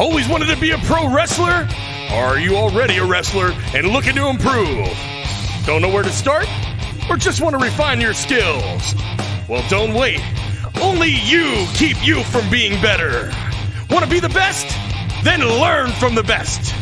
Always wanted to be a pro wrestler? Or are you already a wrestler and looking to improve? Don't know where to start? Or just want to refine your skills? Well, don't wait. Only you keep you from being better. Want to be the best? Then learn from the best.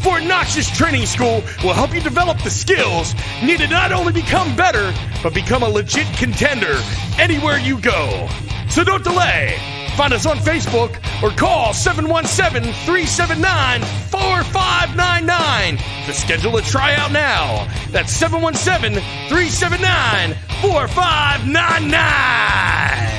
Fort Knox's Training School will help you develop the skills needed to not only become better, but become a legit contender anywhere you go. So don't delay. Find us on Facebook or call 717-379-4599 to schedule a tryout now. That's 717-379-4599.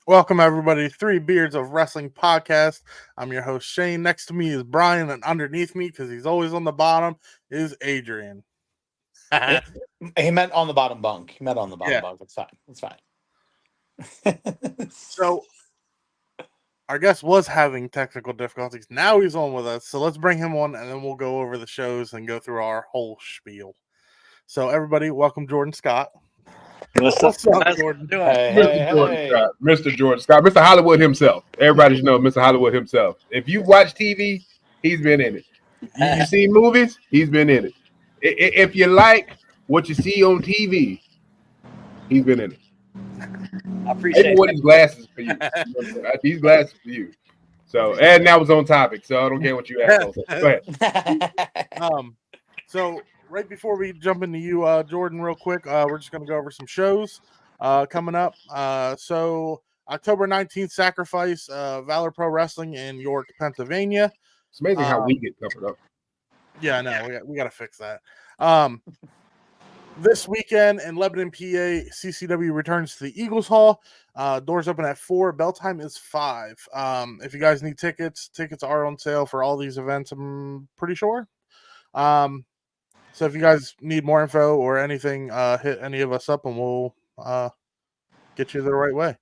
Welcome, everybody, to 3beardz of Wrestling Podcast. I'm your host, Shane. Next to me is Brian, and underneath me, because he's always on the bottom, is Adrian. He meant on the bottom bunk. He meant on the bottom bunk. It's fine. It's fine. So, our guest was having technical difficulties. Now he's on with us. So let's bring him on, and then we'll go over the shows and go through our whole spiel. So, everybody, welcome Jordan Scott. What's up, Jordan? Mr. Jordan Scott, Mr. Hollywood himself. Everybody should know Mr. Hollywood himself. If you watch TV, he's been in it. You see movies, he's been in it. If you like what you see on TV, he's been in it. I appreciate it. These glasses for you. These glasses for you. So, and that was on topic, so I don't care what you ask. Go ahead. So right before we jump into you, Jordan, real quick, we're just going to go over some shows coming up. So October 19th, Sacrifice, Valor Pro Wrestling in York, Pennsylvania. It's amazing how we get covered up. Yeah, I know. We got to fix that. This weekend in Lebanon, PA, CCW returns to the Eagles Hall. Doors open at 4. Bell time is 5. If you guys need tickets are on sale for all these events, I'm pretty sure. So if you guys need more info or anything, hit any of us up and we'll get you the right way.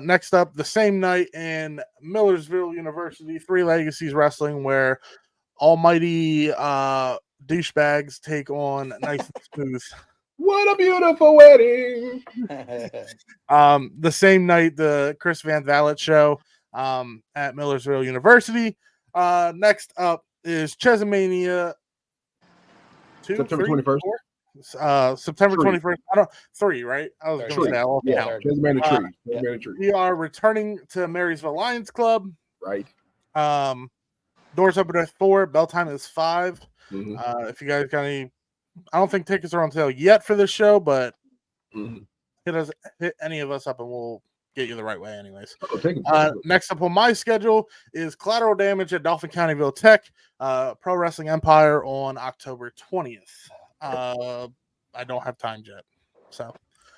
Next up, the same night in Millersville University, 3 Legacies Wrestling, where almighty douchebags take on Nice and Smooth. What a beautiful wedding! The same night, the Chris Van Vliet show at Millersville University. Next up is Chesmania. September 21st. September 21st. 3, right? I was going to say, Chesmania Tree. We are returning to Marysville Lions Club. Right. Doors open at 4. Bell time is 5. Mm-hmm. If you guys got any, I don't think tickets are on sale yet for this show, but hit any of us up and we'll get you the right way anyways. Next up on my schedule is Collateral Damage at Dauphin Countyville Tech, Pro Wrestling Empire on October 20th. I don't have time yet. So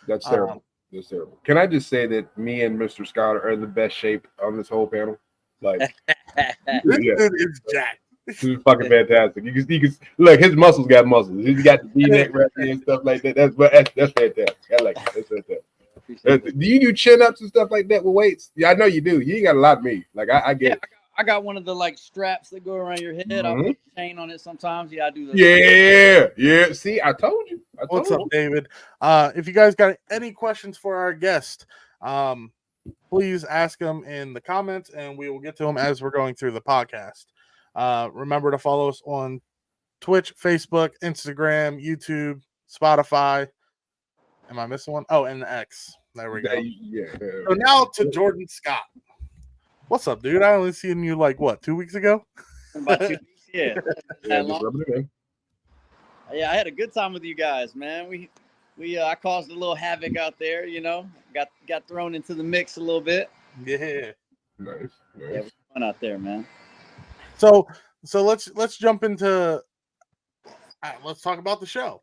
that's terrible. That's terrible. Can I just say that me and Mr. Scott are in the best shape on this whole panel? Like, This yeah, dude is jacked. this is fucking fantastic. You can look, his muscles got muscles. He's got the V-neck wrestling and stuff like that. That's fantastic. I like it. That's fantastic. Do you do chin ups and stuff like that with weights? Yeah, I know you do. You ain't got a lot of me. Like I get it. I got one of the like straps that go around your head. I put a chain on it sometimes. Yeah, I do that. Yeah. See, I told you. What's up, David? If you guys got any questions for our guest, please ask them in the comments, and we will get to them as we're going through the podcast. Remember to follow us on Twitch, Facebook, Instagram, YouTube, Spotify. Am I missing one? Oh, and the X. There we go. Yeah. So now to Jordan Scott. What's up, dude? I only seen you like what, 2 weeks ago? About 2 weeks, yeah. Yeah, just rubbing it in. Yeah, I had a good time with you guys, man. I caused a little havoc out there, you know. Got thrown into the mix a little bit. Yeah. Nice. Yeah, it was fun out there, man. So let's jump into let's talk about the show.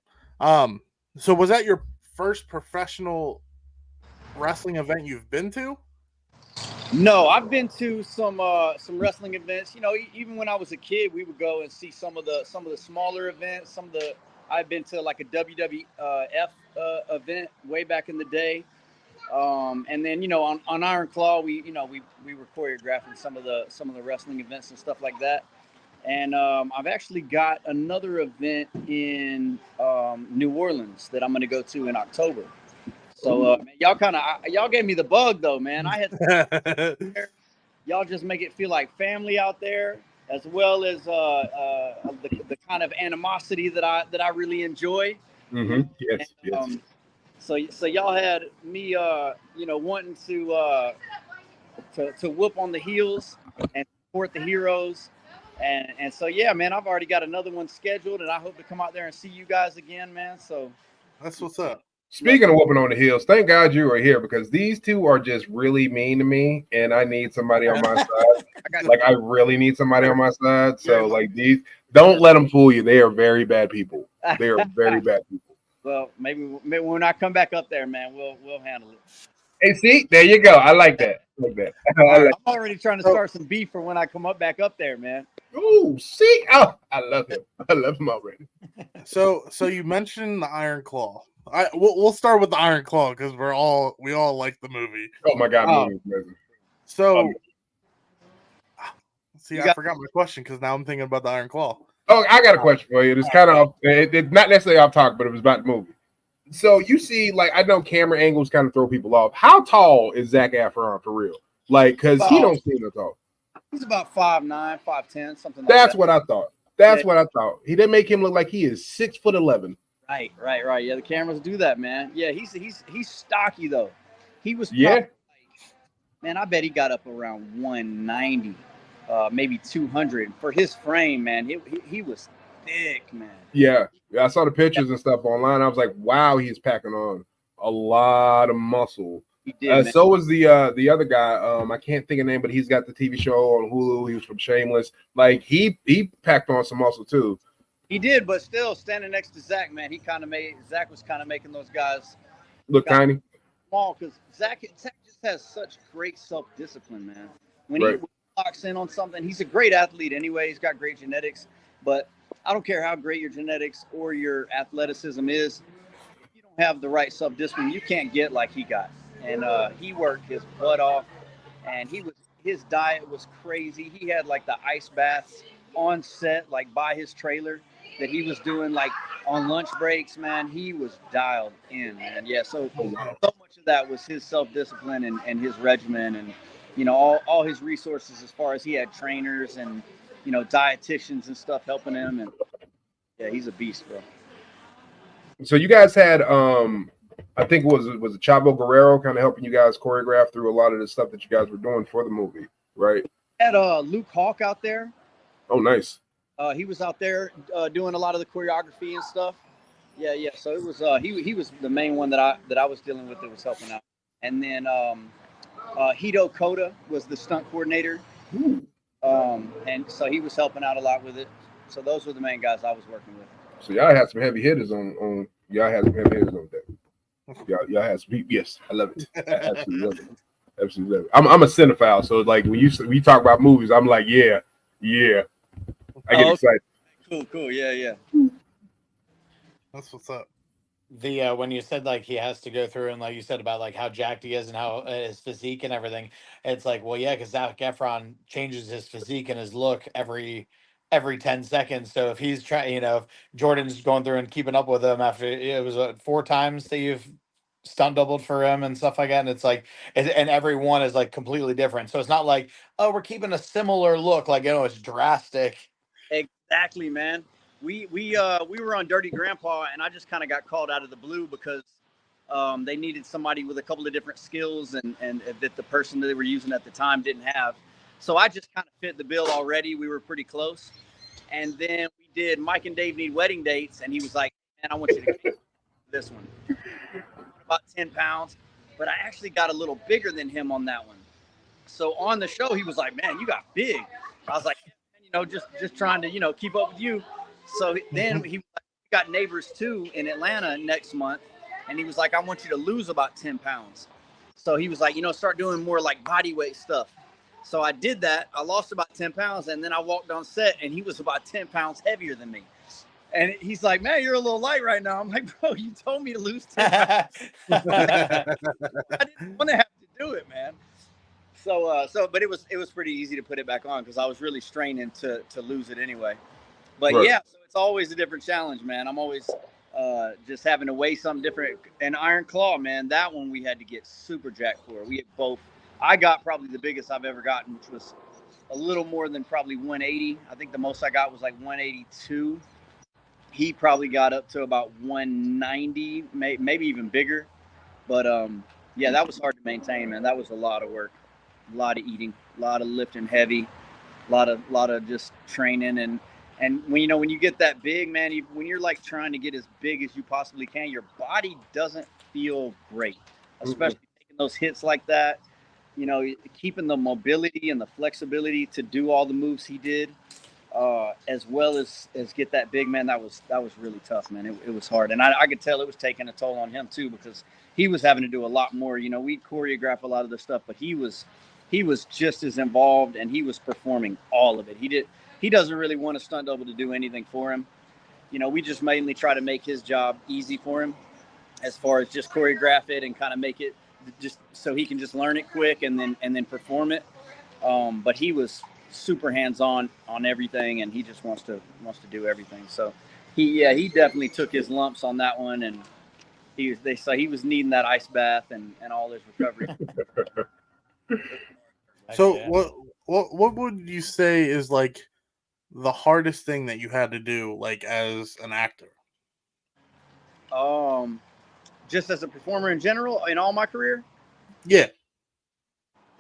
So was that your first professional wrestling event you've been to? No, I've been to some wrestling events. You know, even when I was a kid, we would go and see some of the smaller events. I've been to like a WWF event way back in the day. And then, you know, on Iron Claw, we were choreographing some of the wrestling events and stuff like that. And I've actually got another event in New Orleans that I'm going to go to in October. So y'all gave me the bug though, man. I had y'all just make it feel like family out there, as well as the kind of animosity that I really enjoy. Mm-hmm. Yes. So y'all had me, wanting to whoop on the heels and support the heroes, and so yeah, man, I've already got another one scheduled, and I hope to come out there and see you guys again, man. So that's what's up. Speaking of whooping on the heels, thank God you are here, because these two are just really mean to me, and I need somebody on my side. Like, I really need somebody on my side. So, like, these, don't let them fool you. They are very bad people. They are very bad people. Well, maybe when I come back up there, man, we'll handle it. Hey, see, there you go. I like that. I'm already trying to start some beef for when I come back up there, man. Oh, see, I love him. I love him already. So you mentioned the Iron Claw. We'll start with the Iron Claw because we all like the movie. Oh my God, movie is amazing. So, I forgot my question because now I'm thinking about the Iron Claw. Oh, I got a question for you. It's kind of it's not necessarily off topic, but it was about the movie. So you see, like, I know camera angles kind of throw people off. How tall is Zac Efron for real? Like, because he don't seem that tall. He's about 5'9", 5'10", something like that. That's what I thought. What I thought. He didn't make him look like he is 6'11". Right. Yeah, the cameras do that, man. Yeah, he's stocky though. He was man, I bet he got up around 190, maybe 200 for his frame, man. He was thick, man. Yeah, I saw the pictures and stuff online. I was like, wow, he's packing on a lot of muscle. He did. So was the other guy. I can't think of name, but he's got the TV show on Hulu. He was from Shameless. Like he packed on some muscle too. He did, but still standing next to Zac, man, Zac was kind of making those guys look tiny, small, because Zac just has such great self-discipline, man. When he locks in on something, he's a great athlete anyway. He's got great genetics, but I don't care how great your genetics or your athleticism is. If you don't have the right self-discipline, you can't get like he got. And he worked his butt off, and his diet was crazy. He had like the ice baths on set, like by his trailer, that he was doing like on lunch breaks, man. He was dialed in, man. Yeah, so much of that was his self-discipline and his regimen, and, you know, all his resources, as far as he had trainers and, you know, dietitians and stuff helping him. And yeah, he's a beast, bro. So you guys had I think it was Chavo Guerrero kind of helping you guys choreograph through a lot of the stuff that you guys were doing for the movie, right? Had Luke Hawk out there. Oh, nice. He was out there doing a lot of the choreography and stuff. Yeah. So it was he was the main one that I was dealing with that was helping out. And then Hito Koda was the stunt coordinator. And so he was helping out a lot with it. So those were the main guys I was working with. So y'all had some heavy hitters on y'all had some heavy hitters on that. Y'all had some, yes, I love it. I absolutely love it. Absolutely. I'm a cinephile, so like when you talk about movies, I'm like, yeah. I get excited. Cool. Yeah. That's what's up. The when you said like he has to go through and like you said about like how jacked he is and how his physique and everything, it's like, well, yeah, because Zac Efron changes his physique and his look every 10 seconds. So if he's trying, if Jordan's going through and keeping up with him after it was 4 times that you've stunt doubled for him and stuff like that, and it's like, and every one is like completely different. So it's not like, oh, we're keeping a similar look, like it's drastic. Exactly, man. We were on Dirty Grandpa, and I just kind of got called out of the blue because they needed somebody with a couple of different skills and that the person that they were using at the time didn't have. So I just kind of fit the bill already. We were pretty close. And then we did Mike and Dave Need Wedding Dates, and he was like, man, I want you to get this one. About 10 pounds, but I actually got a little bigger than him on that one. So on the show, he was like, man, you got big. I was like, just trying to, keep up with you. So then he got Neighbors 2 in Atlanta next month. And he was like, I want you to lose about 10 pounds. So he was like, start doing more like body weight stuff. So I did that. I lost about 10 pounds. And then I walked on set and he was about 10 pounds heavier than me. And he's like, man, you're a little light right now. I'm like, bro, you told me to lose 10 pounds. I didn't want to have to do it, man. But it was pretty easy to put it back on because I was really straining to lose it anyway. But right. Yeah, so it's always a different challenge, man. I'm always just having to weigh something different. And Iron Claw, man, that one we had to get super jacked for. We had both. I got probably the biggest I've ever gotten, which was a little more than probably 180. I think the most I got was like 182. He probably got up to about 190, maybe even bigger. But yeah, that was hard to maintain, man. That was a lot of work. A lot of eating, a lot of lifting heavy, a lot of just training. And when you get that big, man, when you're like trying to get as big as you possibly can, your body doesn't feel great, especially taking those hits like that, keeping the mobility and the flexibility to do all the moves he did, as well as get that big, man. That was really tough, man. It was hard. And I could tell it was taking a toll on him too, because he was having to do a lot more. We'd choreograph a lot of the stuff, but he was just as involved, and he was performing all of it. He doesn't really want a stunt double to do anything for him. We just mainly try to make his job easy for him, as far as just choreograph it and kind of make it just so he can just learn it quick and then perform it. But he was super hands-on on everything, and he just wants to do everything. So he definitely took his lumps on that one, and they say he was needing that ice bath and all his recovery. So what would you say is like the hardest thing that you had to do, like as an actor? Just as a performer in general, in all my career? Yeah.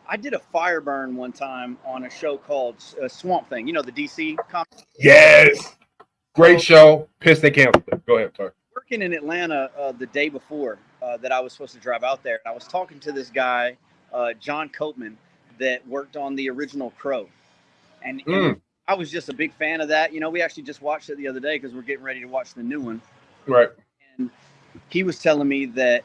I did a fire burn one time on a show called Swamp Thing. The DC comedy? Yes. Great show. Pissed they canceled it. Go ahead, sorry. Working in Atlanta the day before that I was supposed to drive out there. I was talking to this guy, John Copeman, that worked on the original Crow. And I was just a big fan of that. We actually just watched it the other day because we're getting ready to watch the new one. Right. And he was telling me that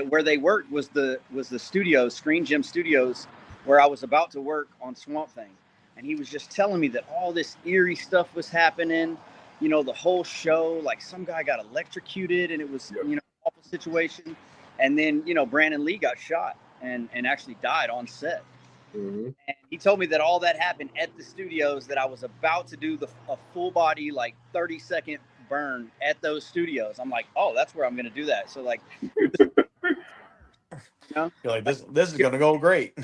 where they worked was the studios, Screen Gym Studios, where I was about to work on Swamp Thing. And he was just telling me that all this eerie stuff was happening. The whole show, like some guy got electrocuted, and it was, an awful situation. And then, Brandon Lee got shot and actually died on set. Mm-hmm. And he told me that all that happened at the studios, that I was about to do a full body, like 30-second burn at those studios. I'm like, oh, that's where I'm going to do that. So like, you're like, this is going to go great.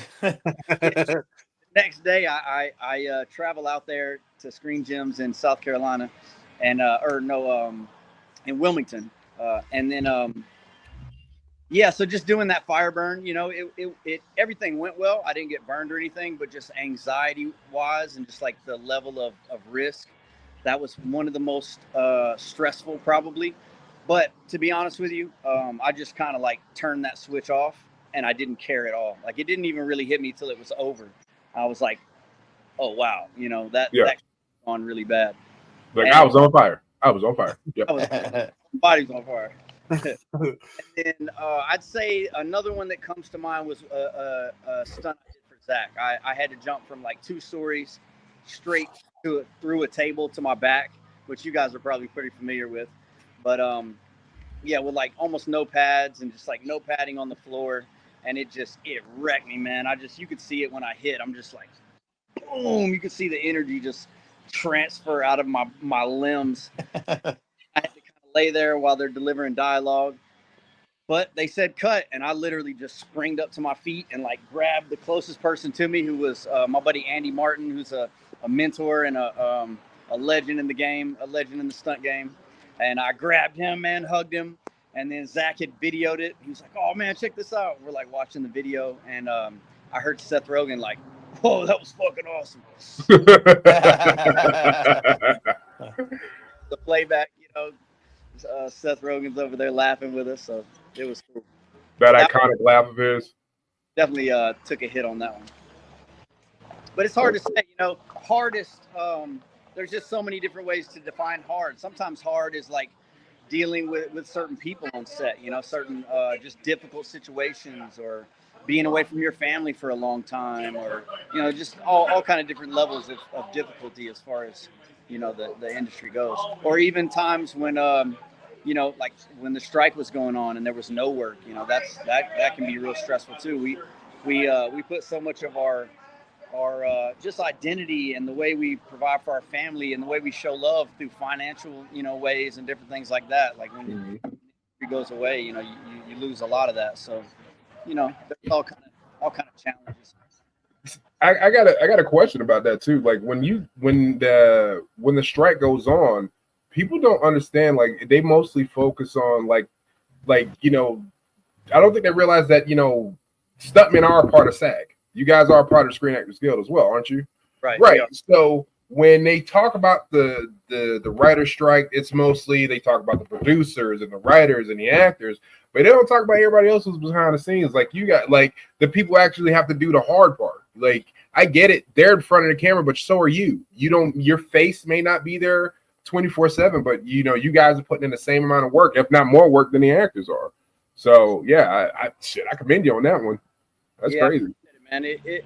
Next day, I travel out there to Screen Gyms in South Carolina, and in Wilmington, and then so just doing that fire burn, it everything went well. I didn't get burned or anything, but just anxiety wise and just like the level of risk, that was one of the most stressful probably. But to be honest with you, I just kind of like turned that switch off, and I didn't care at all. Like it didn't even really hit me till it was over. I was like, oh wow, that gone really bad. Like, and I was on fire. Yeah. Body's on fire. And then I'd say another one that comes to mind was a stunt I did for Zach. I had to jump from like 2 stories straight through a table to my back, which you guys are probably pretty familiar with. But yeah, with like almost no pads and just like no padding on the floor, and it wrecked me, man. You could see it when I hit. I'm just like, boom! You could see the energy just transfer out of my limbs. I had to kind of lay there while they're delivering dialogue. But they said cut, and I literally just springed up to my feet and like grabbed the closest person to me, who was my buddy Andy Martin, who's a mentor and a legend in the game, a legend in the stunt game. And I grabbed him, man, hugged him, and then Zach had videoed it. He was like, "Oh man, check this out." We're like watching the video, and I heard Seth Rogen like, "Whoa, that was fucking awesome." The playback, Seth Rogen's over there laughing with us, so it was cool. That iconic laugh of his. Definitely took a hit on that one. But it's hard to say, hardest, there's just so many different ways to define hard. Sometimes hard is like dealing with certain people on set, certain just difficult situations, or being away from your family for a long time, or, just all kind of different levels of difficulty as far as, the industry goes. Or even times when, like when the strike was going on and there was no work, that can be real stressful too. We put so much of our just identity and the way we provide for our family and the way we show love through financial, ways and different things like that. Like when it goes away, you lose a lot of that. So, there's all kind of challenges. I got a question about that too. Like when the strike goes on, people don't understand. Like they mostly focus on like I don't think they realize that stuntmen are a part of SAG. You guys are a part of Screen Actors Guild as well, aren't you? Right. Right. Yeah. So when they talk about the writer strike, it's mostly they talk about the producers and the writers and the actors, but they don't talk about everybody else who's behind the scenes. Like you got like the people actually have to do the hard part. Like I get it, they're in front of the camera, but so are you. Your face may not be there 24/7, but you guys are putting in the same amount of work, if not more work than the actors are. So yeah, I commend you on that one. That's crazy. Man, I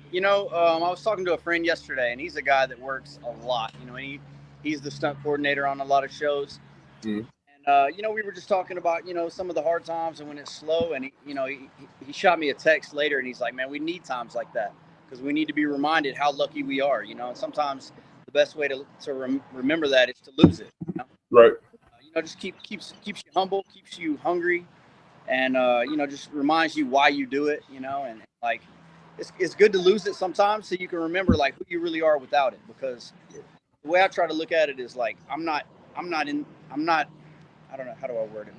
was talking to a friend yesterday, and he's a guy that works a lot. And he's the stunt coordinator on a lot of shows. Mm. And we were just talking about some of the hard times and when it's slow. And he shot me a text later, and he's like, "Man, we need times like that because we need to be reminded how lucky we are." And sometimes the best way to remember that is to lose it. Right. Just keeps you humble, keeps you hungry, and just reminds you why you do it. And like. It's good to lose it sometimes so you can remember like who you really are without it, because the way I try to look at it is like I don't know, how do I word it?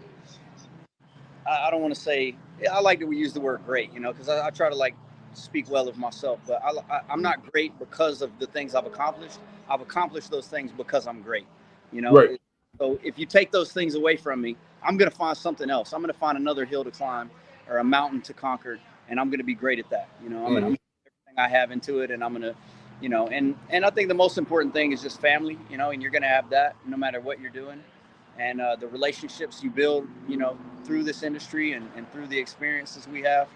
I don't want to say, I like that we use the word great, because I try to like speak well of myself, but I'm not great because of the things I've accomplished. I've accomplished those things because I'm great, Right. So if you take those things away from me, I'm going to find something else. I'm going to find another hill to climb or a mountain to conquer. And I'm going to be great at that. I'm going to put everything I have into it, and I'm going to, and I think the most important thing is just family, and you're going to have that no matter what you're doing, and the relationships you build, through this industry and through the experiences we have.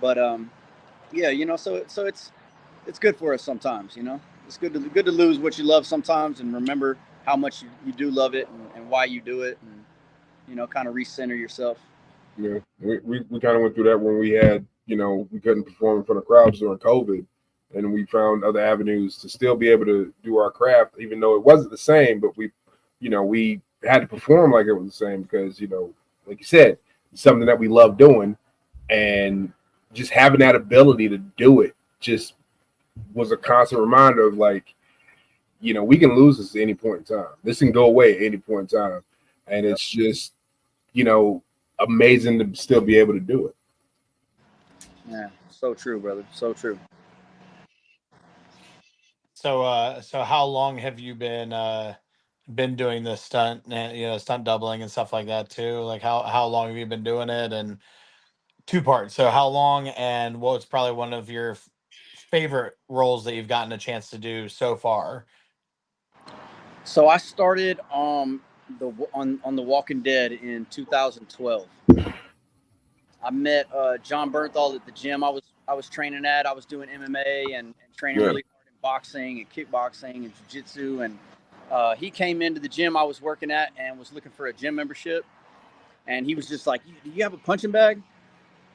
But so it's good for us sometimes. It's good to lose what you love sometimes, and remember how much you do love it and why you do it, and kind of recenter yourself. Yeah, we kind of went through that when we had, we couldn't perform in front of crowds during COVID, and we found other avenues to still be able to do our craft, even though it wasn't the same, but we had to perform like it was the same because, like you said, it's something that we love doing, and just having that ability to do it just was a constant reminder of like, we can lose this at any point in time. This can go away at any point in time, and it's just, amazing to still be able to do it. Yeah, so true, brother. So true. So how long have you been doing this stunt, stunt doubling and stuff like that too? Like how long have you been doing it? And 2 parts. So how long, and what's probably one of your favorite roles that you've gotten a chance to do so far? So I started on The Walking Dead in 2012. I met John Bernthal at the gym I was training at. I was doing MMA and training really hard in boxing and kickboxing and jiu-jitsu. And he came into the gym I was working at and was looking for a gym membership. And he was just like, "Do you have a punching bag?"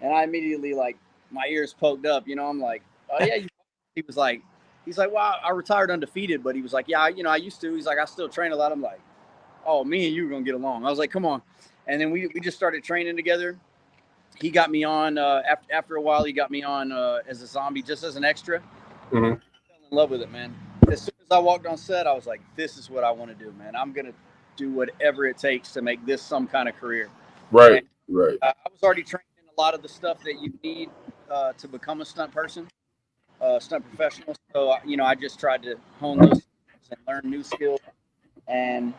And I immediately, like, my ears poked up. You know, I'm like, "Oh yeah." He's like, "Well, I retired undefeated," but he was like, "Yeah, I used to." He's like, "I still train a lot." I'm like, "Oh, me and you are gonna get along." I was like, "Come on," and then we just started training together. He got me on after a while. He got me on as a zombie, just as an extra. Mm-hmm. I fell in love with it, man. As soon as I walked on set, I was like, "This is what I want to do, man. I'm gonna do whatever it takes to make this some kind of career." Right, and, right. I was already trained in a lot of the stuff that you need to become a stunt person, stunt professional. So I just tried to hone those skills and learn new skills. And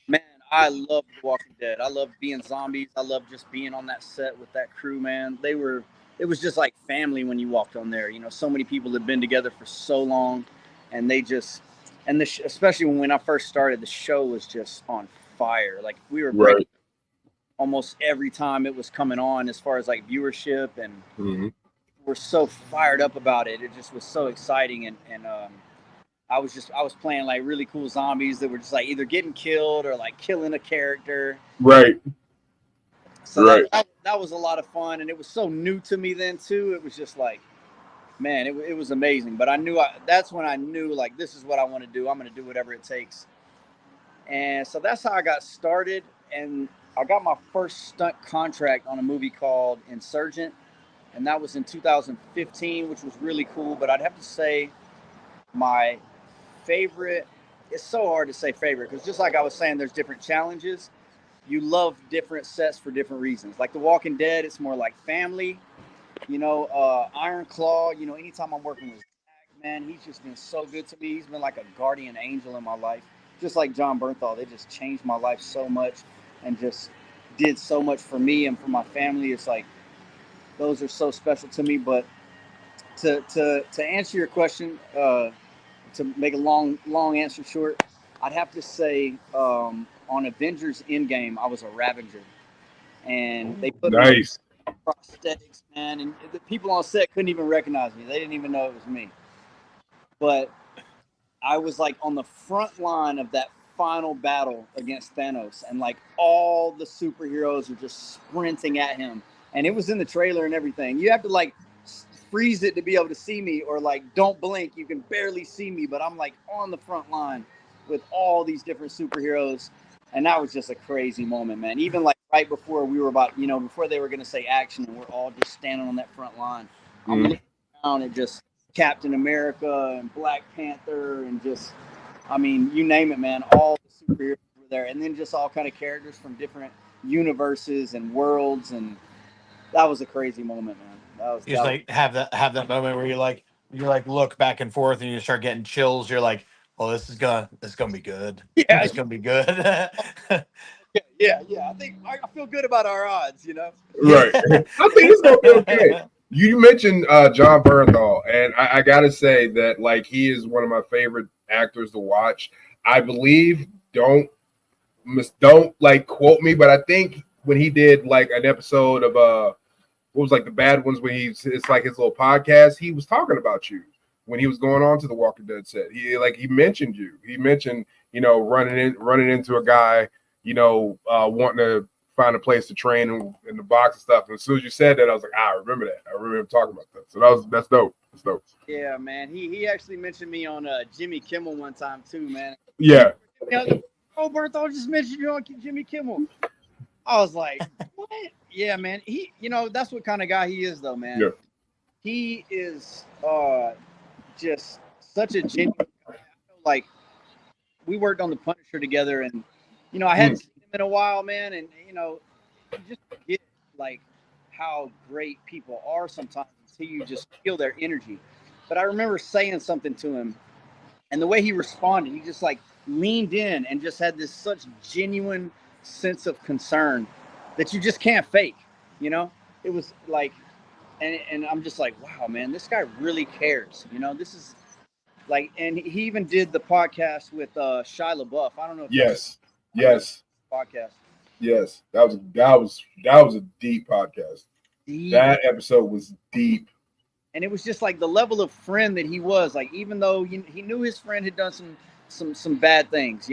man, I love The Walking Dead. I love being zombies. I love just being on that set with that crew, man. It was just like family when you walked on there. So many people had been together for so long, and especially when I first started, the show was just on fire. Like, we were breaking almost every time it was coming on, as far as like viewership, and we're so fired up about it. It just was so exciting, and I was playing like really cool zombies that were just like either getting killed or like killing a character. Right. So that was a lot of fun, and it was so new to me then too. It was just like, man, it was amazing. But that's when I knew, like, this is what I want to do. I'm going to do whatever it takes. And so that's how I got started. And I got my first stunt contract on a movie called Insurgent, and that was in 2015, which was really cool. But I'd have to say my favorite, it's so hard to say favorite, because just like I was saying, there's different challenges. You love different sets for different reasons. Like The Walking Dead, it's more like family. Iron Claw, anytime I'm working with Zach, man, he's just been so good to me. He's been like a guardian angel in my life. Just like John Bernthal, they just changed my life so much and just did so much for me and for my family. It's like, those are so special to me. But to answer your question, to make a long answer short, I'd have to say on Avengers Endgame, I was a Ravager, and they put me in prosthetics, man, and the people on set couldn't even recognize me. They didn't even know it was me. But I was like on the front line of that final battle against Thanos, and like all the superheroes are just sprinting at him, and it was in the trailer and everything. You have to like freeze it to be able to see me, or like don't blink, you can barely see me, but I'm like on the front line with all these different superheroes. And that was just a crazy moment, man. Even like right before we were about, before they were going to say action, and we're all just standing on that front line, I'm looking around at just Captain America and Black Panther and just, you name it, man. All the superheroes were there, and then just all kind of characters from different universes and worlds, and that was a crazy moment, man. You just like have that moment where you like look back and forth and you start getting chills. You're like, "Oh, this is gonna be good. Yeah, it's gonna be good." yeah. I think I feel good about our odds, Right. I think it's gonna be okay. You mentioned John Bernthal, and I gotta say that, like, he is one of my favorite actors to watch. I believe, don't like quote me, but I think when he did like an episode of what was like the bad ones, when it's like his little podcast, he was talking about you when he was going on to the Walking Dead set. He mentioned you. He mentioned, running into a guy, wanting to find a place to train in the box and stuff. And as soon as you said that, I was like, I remember that. I remember him talking about that. So that's dope. That's dope. Yeah, man. He actually mentioned me on Jimmy Kimmel one time too, man. Yeah. Oh, Bernthal just mentioned you on Jimmy Kimmel. I was like, what? Yeah, man. He, that's what kind of guy he is, though, man. Yeah. He is just such a genuine guy. Like, we worked on The Punisher together, and I hadn't seen him in a while, man. And you just forget like how great people are sometimes until you just feel their energy. But I remember saying something to him, and the way he responded, he just like leaned in and just had this such genuine sense of concern that you just can't fake. It was like, and I'm just like, wow, man, this guy really cares. This is like, and he even did the podcast with Shia LaBeouf. I don't know if yes. Yes. Podcast. Yes. That was a deep podcast. Deep. That episode was deep. And it was just like the level of friend that he was. Like, even though he knew his friend had done some bad things,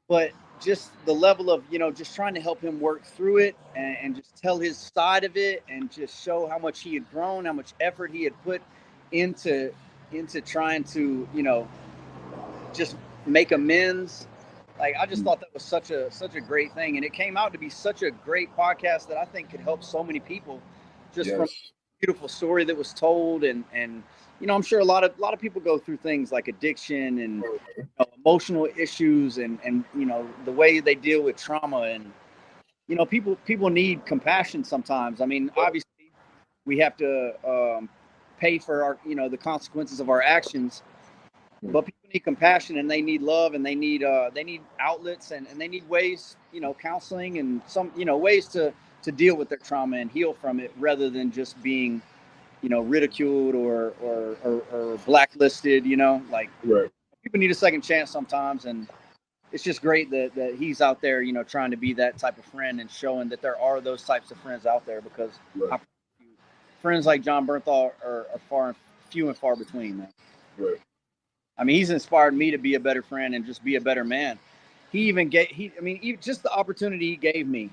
but just the level of, just trying to help him work through it and just tell his side of it and just show how much he had grown, how much effort he had put into trying to, just make amends. Like, I just thought that was such a great thing. And it came out to be such a great podcast that I think could help so many people just from beautiful story that was told, and I'm sure a lot of people go through things like addiction and emotional issues and the way they deal with trauma, and people need compassion sometimes. I mean, obviously we have to pay for our the consequences of our actions, but people need compassion, and they need love, and they need outlets, and they need ways, counseling and some ways to deal with their trauma and heal from it, rather than just being, ridiculed or blacklisted. Like, people need a second chance sometimes, and it's just great that he's out there, trying to be that type of friend and showing that there are those types of friends out there, because friends like John Bernthal are few and far between, man. I mean, he's inspired me to be a better friend and just be a better man. Even just the opportunity he gave me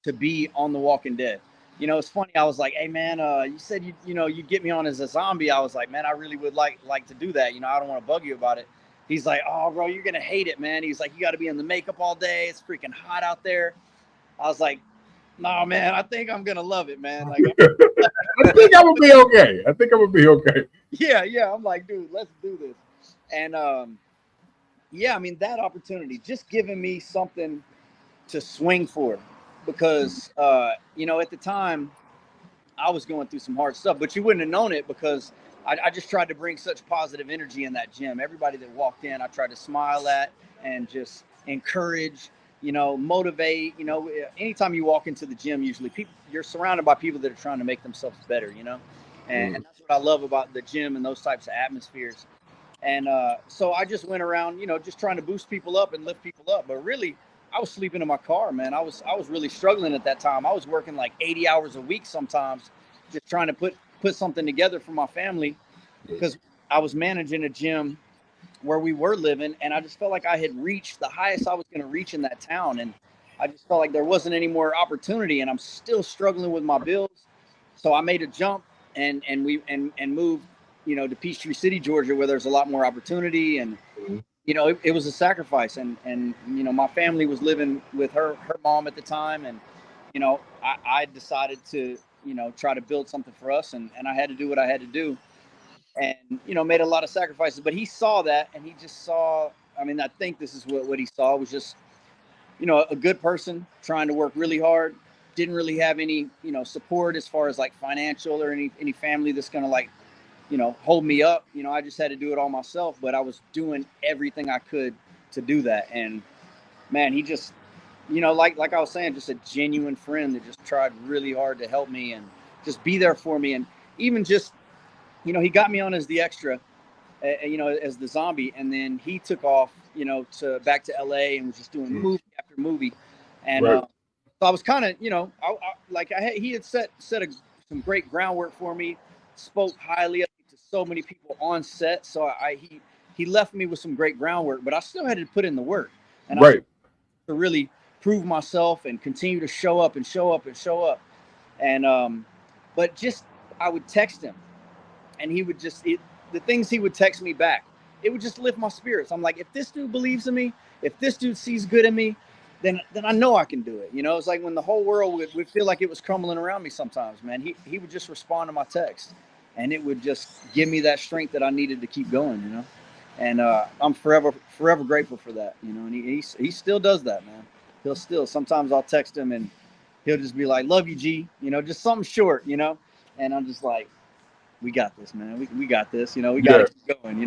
to be on The Walking Dead. It's funny. I was like, "Hey, man, you said you'd get me on as a zombie." I was like, "Man, I really would like to do that. I don't want to bug you about it." He's like, "Oh, bro, you're gonna hate it, man." He's like, "You got to be in the makeup all day. It's freaking hot out there." I was like, "No, man, I think I'm gonna love it, man." Like, I think I'm gonna be okay. Yeah. I'm like, dude, let's do this. And I mean, that opportunity just giving me something to swing for, because at the time I was going through some hard stuff, but you wouldn't have known it, because I just tried to bring such positive energy in that gym. Everybody that walked in, I tried to smile at and just encourage, motivate. Anytime you walk into the gym, usually you're surrounded by people that are trying to make themselves better, and that's what I love about the gym and those types of atmospheres. And so I just went around, just trying to boost people up and lift people up. But really, I was sleeping in my car, man. I was really struggling at that time. I was working like 80 hours a week sometimes, just trying to put something together for my family, because I was managing a gym where we were living, and I just felt like I had reached the highest I was going to reach in that town, and I just felt like there wasn't any more opportunity, and I'm still struggling with my bills. So I made a jump and moved, to Peachtree City, Georgia, where there's a lot more opportunity, and it was a sacrifice, and my family was living with her mom at the time, and I decided to try to build something for us, and I had to do what I had to do, and made a lot of sacrifices. But he saw that, and he just saw, I mean, I think this is what he saw, was just a good person trying to work really hard, didn't really have any support as far as like financial or any family that's gonna like hold me up. I just had to do it all myself, but I was doing everything I could to do that. And man, he just, like I was saying, just a genuine friend that just tried really hard to help me and just be there for me. And even just, he got me on as the extra, as the zombie. And then he took off, back to LA and was just doing movie after movie. And so I was kind of, he had set some great groundwork for me, spoke highly of me to so many people on set. So he left me with some great groundwork, but I still had to put in the work, and I to really prove myself and continue to show up and show up and show up. And but just, I would text him, and he would just the things he would text me back, it would just lift my spirits. I'm like, if this dude believes in me, if this dude sees good in me, then I know I can do it. It's like when the whole world would feel like it was crumbling around me sometimes, man. He would just respond to my text, and it would just give me that strength that I needed to keep going, And I'm forever grateful for that, And he still does that, man. He'll still, sometimes I'll text him and he'll just be like, "Love you, G," just something short, And I'm just like, we got this, man. We got this, we got to keep going,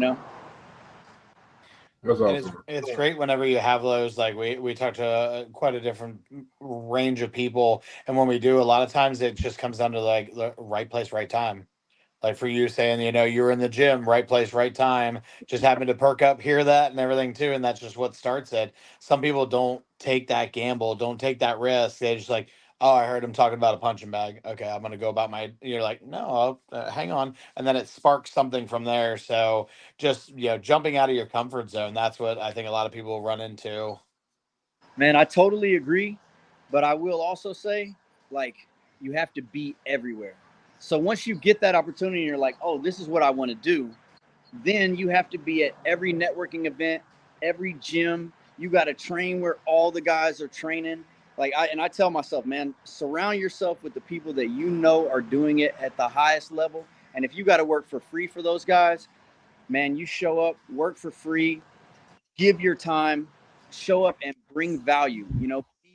That's awesome. It's great whenever you have those, like we talk to quite a different range of people, and when we do, a lot of times it just comes down to like the right place, right time. Like for you saying, you were in the gym, right place, right time, just happened to perk up, hear that and everything too. And that's just what starts it. Some people don't take that gamble, don't take that risk. They just like, oh, I heard him talking about a punching bag. Okay, I'm going to go about you're like, no, hang on. And then it sparks something from there. So just, jumping out of your comfort zone. That's what I think a lot of people run into. Man, I totally agree. But I will also say, like, you have to be everywhere. So once you get that opportunity and you're like, oh, this is what I want to do, then you have to be at every networking event, every gym. You got to train where all the guys are training. I tell myself, man, surround yourself with the people that you know are doing it at the highest level. And if you got to work for free for those guys, man, you show up, work for free, give your time, show up and bring value,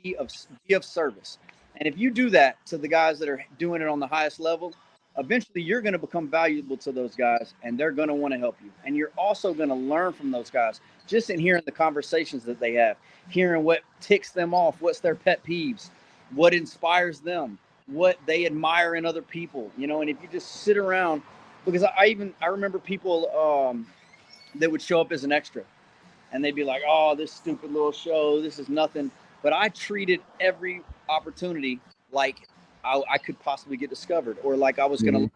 be of service. And if you do that to the guys that are doing it on the highest level, eventually you're going to become valuable to those guys and they're going to want to help you. And you're also going to learn from those guys just in hearing the conversations that they have, hearing what ticks them off, what's their pet peeves, what inspires them, what they admire in other people, and if you just sit around, because I remember people that would show up as an extra and they'd be like, oh, this stupid little show, this is nothing. But I treated every opportunity like I could possibly get discovered, or like I was gonna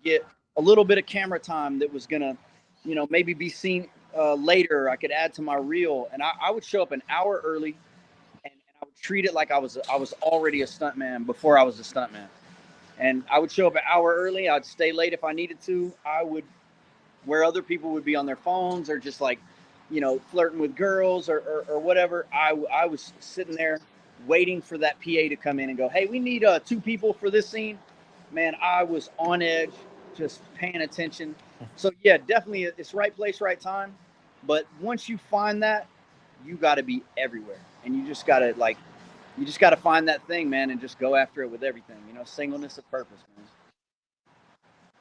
get a little bit of camera time that was gonna, maybe be seen later. I could add to my reel, and I would show up an hour early, and I would treat it like I was already a stuntman before I was a stuntman. And I would show up an hour early. I'd stay late if I needed to. I would, where other people would be on their phones or just like, flirting with girls or whatever. I was sitting there waiting for that PA to come in and go, hey, we need 2 people for this scene. Man, I was on edge, just paying attention. So yeah, definitely it's right place, right time. But once you find that, you got to be everywhere, and you just got to find that thing, man, and just go after it with everything. Singleness of purpose,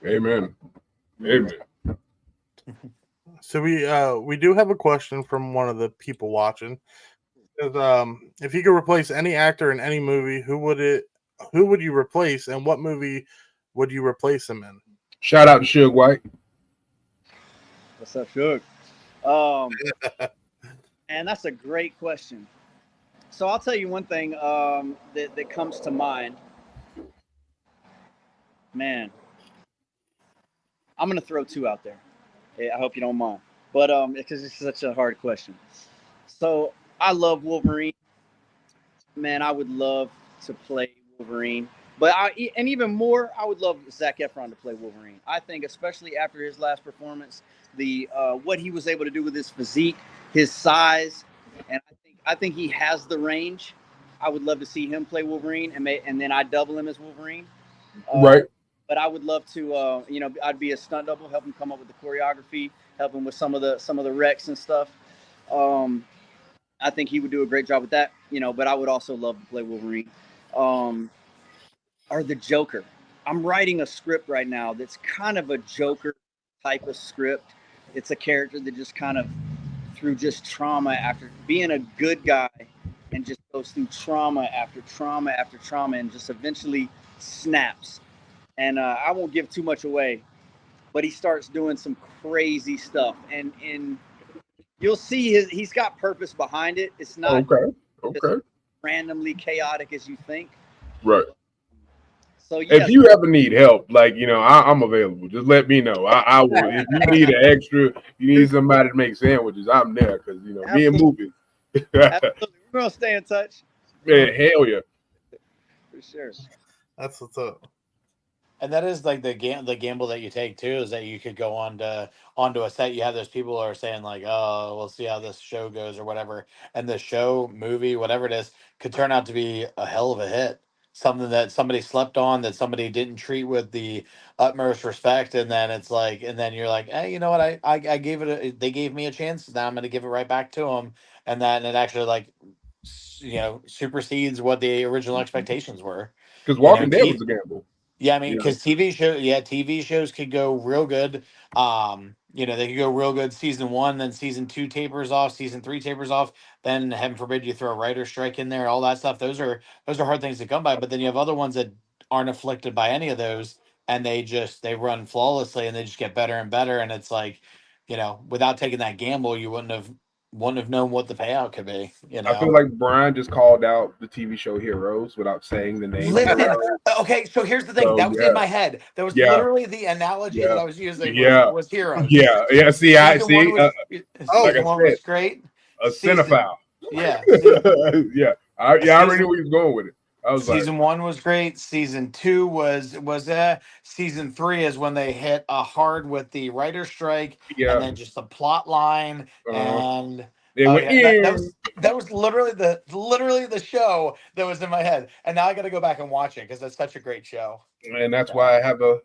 man. Amen. Amen. So we do have a question from one of the people watching. If you could replace any actor in any movie, who would you replace, and what movie would you replace him in? Shout out to Suge White. What's up, Suge? And that's a great question. So I'll tell you one thing that comes to mind. Man, I'm gonna throw 2 out there. I hope you don't mind, but because it's such a hard question. So I love Wolverine. Man, I would love to play Wolverine, and even more, I would love Zac Efron to play Wolverine. I think, especially after his last performance, the what he was able to do with his physique, his size, and I think he has the range. I would love to see him play Wolverine, and then I double him as Wolverine. Right. But I would love to, I'd be a stunt double, help him come up with the choreography, help him with some of the recs and stuff. I think he would do a great job with that, but I would also love to play Wolverine. Or the Joker. I'm writing a script right now that's kind of a Joker type of script. It's a character that just kind of, through just trauma after being a good guy, and just goes through trauma after trauma after trauma, and just eventually snaps. And I won't give too much away, but he starts doing some crazy stuff, and you'll see he's got purpose behind it. It's not okay randomly chaotic as you think. Right. So yeah, if you ever need help, I'm available. Just let me know. I will. If you need an extra, you need somebody to make sandwiches, I'm there, because me and movies. Absolutely. We're gonna stay in touch. Man, hell yeah. For sure. That's what's up. And that is like the gamble that you take too, is that you could go onto a set. You have those people who are saying like, oh, we'll see how this show goes or whatever, and the show, movie, whatever it is, could turn out to be a hell of a hit. Something that somebody slept on, that somebody didn't treat with the utmost respect, and then it's like, and then you're like, hey, you know what? I gave it. They gave me a chance. Now I'm going to give it right back to them, and it actually like, supersedes what the original expectations were. Because Walking Dead was a gamble. Yeah, I mean, because TV shows could go real good. They could go real good season 1, then season 2 tapers off, season 3 tapers off. Then, heaven forbid, you throw a writer strike in there, all that stuff. Those are hard things to come by. But then you have other ones that aren't afflicted by any of those and they run flawlessly, and they just get better and better. And it's like, without taking that gamble, you wouldn't have known what the payout could be. I feel like Brian just called out the TV show Heroes without saying the name. Listen, okay, so here's the thing. So, that was in my head. That was literally the analogy that I was using was Heroes. Yeah. See, Season one was was great. A cinephile. Yeah. I already knew where he was going with it. Season 1 was great. Season 2 was season 3 is when they hit hard with the writer's strike, and then just the plot line, and that was literally the show that was in my head. And now I got to go back and watch it because it's such a great show. And that's why I have a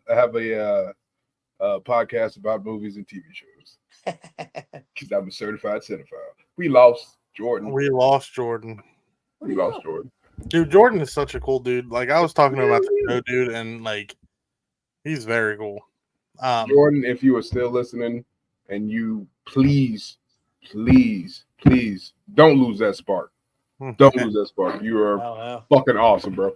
podcast about movies and TV shows, because I'm a certified cinephile. We lost Jordan. Dude, Jordan is such a cool dude. Like, I was talking to him about the show, dude, and like, he's very cool. Jordan, if you are still listening, and you please don't lose that spark. Don't lose that spark. You are fucking awesome, bro.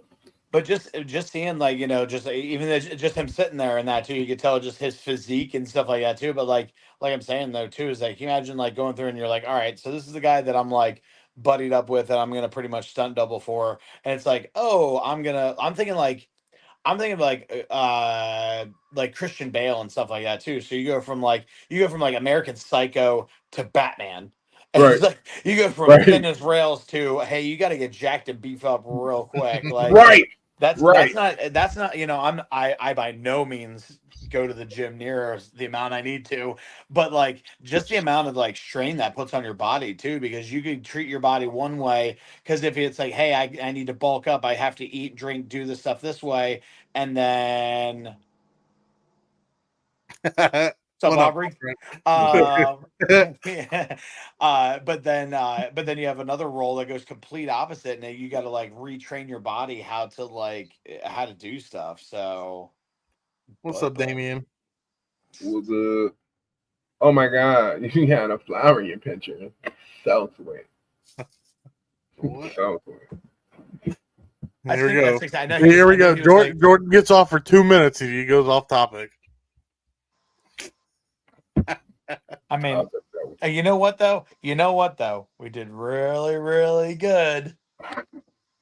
But just seeing, like, just even just him sitting there and that too, you could tell just his physique and stuff like that too. But like I'm saying though too, is like, you imagine like going through and you're like, all right, so this is the guy that I'm like buddied up with and I'm gonna pretty much stunt double for, and it's like, oh, I'm thinking like Christian Bale and stuff like that too. So you go from like American Psycho to Batman. And it's like you go from thin as rails to, hey, you got to get jacked and beef up real quick. Like that's not I by no means go to the gym near the amount I need to, but like just the amount of like strain that puts on your body too, because you can treat your body one way, because if it's like, hey, I need to bulk up, I have to eat, drink, do this stuff this way, and then what's up, Aubrey? But then you have another role that goes complete opposite, and you got to like retrain your body how to do stuff. So, what's up, Damien? Was oh my god, you had a flower in your picture. That was weird. Here we go. Jordan gets off for 2 minutes if he goes off topic. I mean, you know what though? We did really, really good.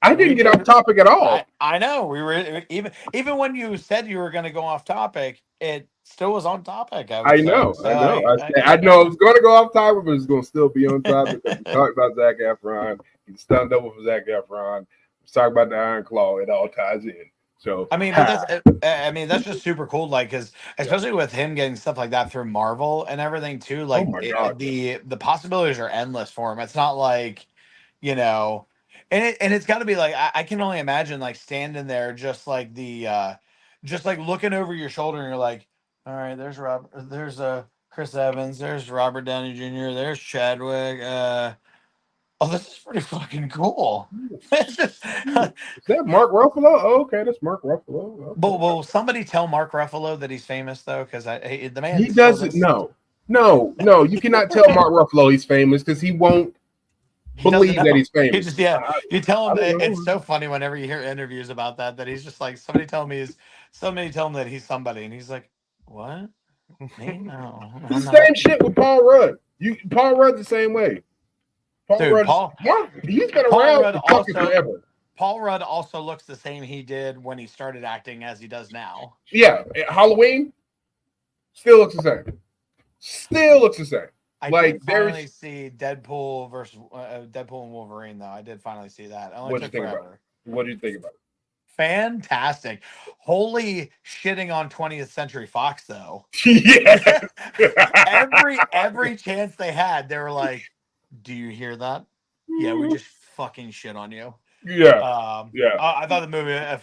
I didn't get off topic at all. I know. We were even when you said you were going to go off topic, it still was on topic. I know. I know I was going to go off topic, but it's going to still be on topic. We talked about Zac Efron. He stunned double for Zac Efron. We talked about the Iron Claw. It all ties in. So I mean, but that's just super cool. Like, because especially with him getting stuff like that through Marvel and everything too. Like, the possibilities are endless for him. It's not like, and it's got to be like, I can only imagine like standing there just like just like looking over your shoulder and you're like, all right, there's Chris Evans, there's Robert Downey Jr., there's Chadwick. Oh, this is pretty fucking cool. Is that Mark Ruffalo? Oh, okay, that's Mark Ruffalo. Okay. But will somebody tell Mark Ruffalo that he's famous though? Because the man, he doesn't. No. You cannot tell Mark Ruffalo he's famous because he won't believe that he's famous. You tell him. It's so funny whenever you hear interviews about that he's just like, somebody tell him that he's somebody, and he's like, what? Me? No. The same shit with Paul Rudd. Paul Rudd's the same way. He's been around forever. Paul Rudd also looks the same he did when he started acting as he does now. Yeah, Halloween still looks the same. I did finally see Deadpool versus Deadpool and Wolverine, though. I did finally see that. It only took forever. What do you think about it? Fantastic. Holy shitting on 20th Century Fox, though. Yeah. every chance they had, they were like, do you hear that? Yeah, we just fucking shit on you. Yeah. I thought the movie, I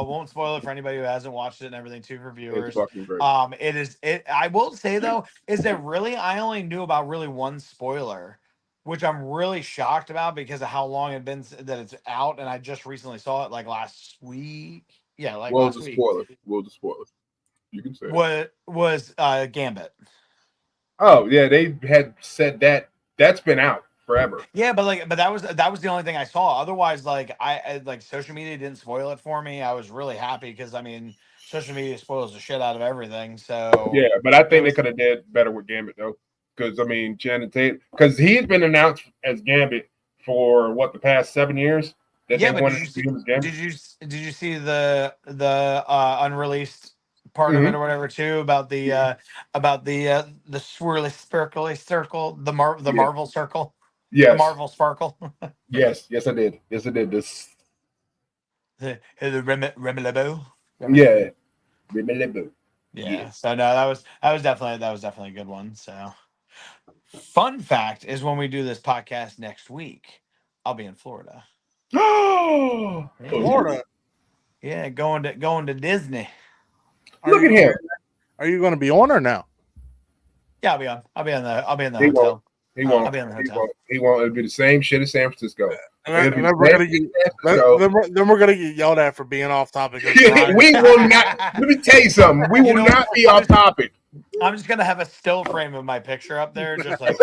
won't spoil it for anybody who hasn't watched it and everything too, for viewers. It's fucking great. I will say though, is that really, I only knew about really one spoiler, which I'm really shocked about because of how long it been that it's out, and I just recently saw it like last week. Yeah, like last week. Well, the spoiler. You can say what was Gambit. Oh yeah, they had said that's been out forever. Yeah, but that was the only thing I saw. Otherwise, like I social media didn't spoil it for me. I was really happy because I mean, social media spoils the shit out of everything. So Yeah, but I think they could have did better with Gambit though, because I mean, Channing Tatum, because he's been announced as Gambit for what the past 7 years. That yeah, they but wanted to see him as Gambit. did you see the unreleased part of it or whatever too about the swirly sparkly circle, the Marvel circle, Yes. the Marvel sparkle. Yes, I did. Yes, I did. This. the Remilabo. Yeah. Yeah. So no, that was definitely a good one. So fun fact is when we do this podcast next week, I'll be in Florida. Oh, Florida. Yeah, going to Disney. Look at him. Are you going to be on or now? Yeah, I'll be in the He hotel. won't. He won't. I'll be in the hotel. He won't. It'll be the same shit as San Francisco. Then we're gonna get yelled at for being off topic. We will not. Let me tell you something. We will not be off topic. I'm just gonna have a still frame of my picture up there, just like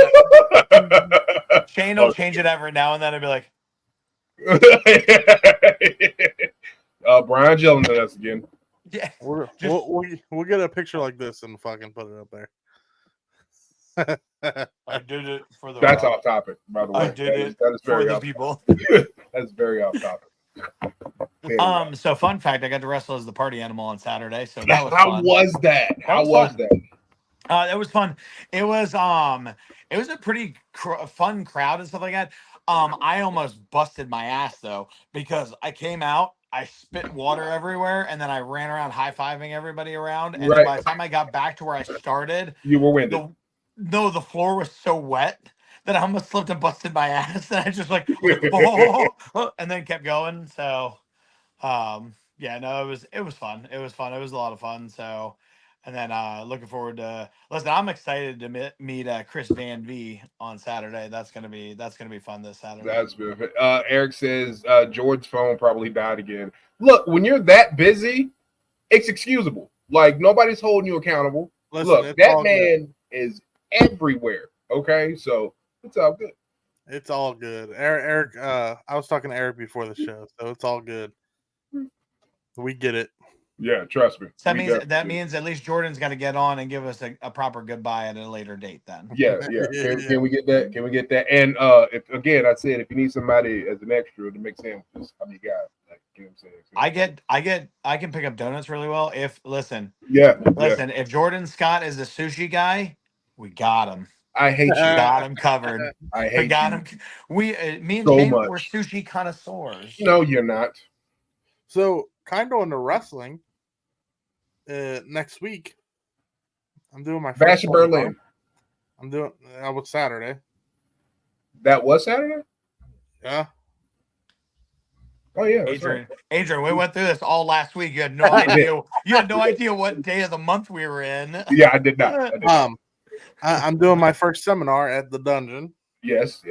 Shane will change it every now and then and be like, Brian's yelling at us again. yeah. We'll get a picture like this and fucking put it up there. I did it for the. That's off topic, by the way. I did it that is for very the off people. That's very off topic. So fun fact, I got to wrestle as the party animal on Saturday. So that was How fun. was that? How was that? It was fun. It was a pretty fun crowd and stuff like that. I almost busted my ass though, because I came out, I spit water everywhere, and then I ran around high-fiving everybody around. And then by the time I got back to where I started, you were winded. The floor was so wet that I almost slipped and busted my ass. And I just like, and then kept going. So, yeah, no, it was fun. It was fun. It was a lot of fun. So, and then looking forward to. Listen, I'm excited to meet Chris Van V on Saturday. That's gonna be fun this Saturday. That's good. Eric says George's phone probably died again. Look, when you're that busy, it's excusable. Like nobody's holding you accountable. Listen, look, that man is everywhere. Okay, so it's all good. It's all good. Eric, I was talking to Eric before the show, so it's all good. We get it. Yeah, trust me. So that means at least Jordan's got to get on and give us a proper goodbye at a later date. Then. Yeah. Can we get that? Can we get that? And again, I said if you need somebody as an extra to make sandwiches, I mean, guys, like, you know what I'm saying? I can pick up donuts really well. Listen, if Jordan Scott is a sushi guy, we got him. I hate you. Got him covered. I hate we got him. Me and Shane were sushi connoisseurs. No, you're not. So, kind of into wrestling. Next week, I'm doing my Bash in Berlin. That was Saturday. That was Saturday? Yeah. Oh yeah, Adrian, we went through this all last week. You had no idea. You had no idea what day of the month we were in. Yeah, I did not. I'm doing my first seminar at the dungeon. Yes.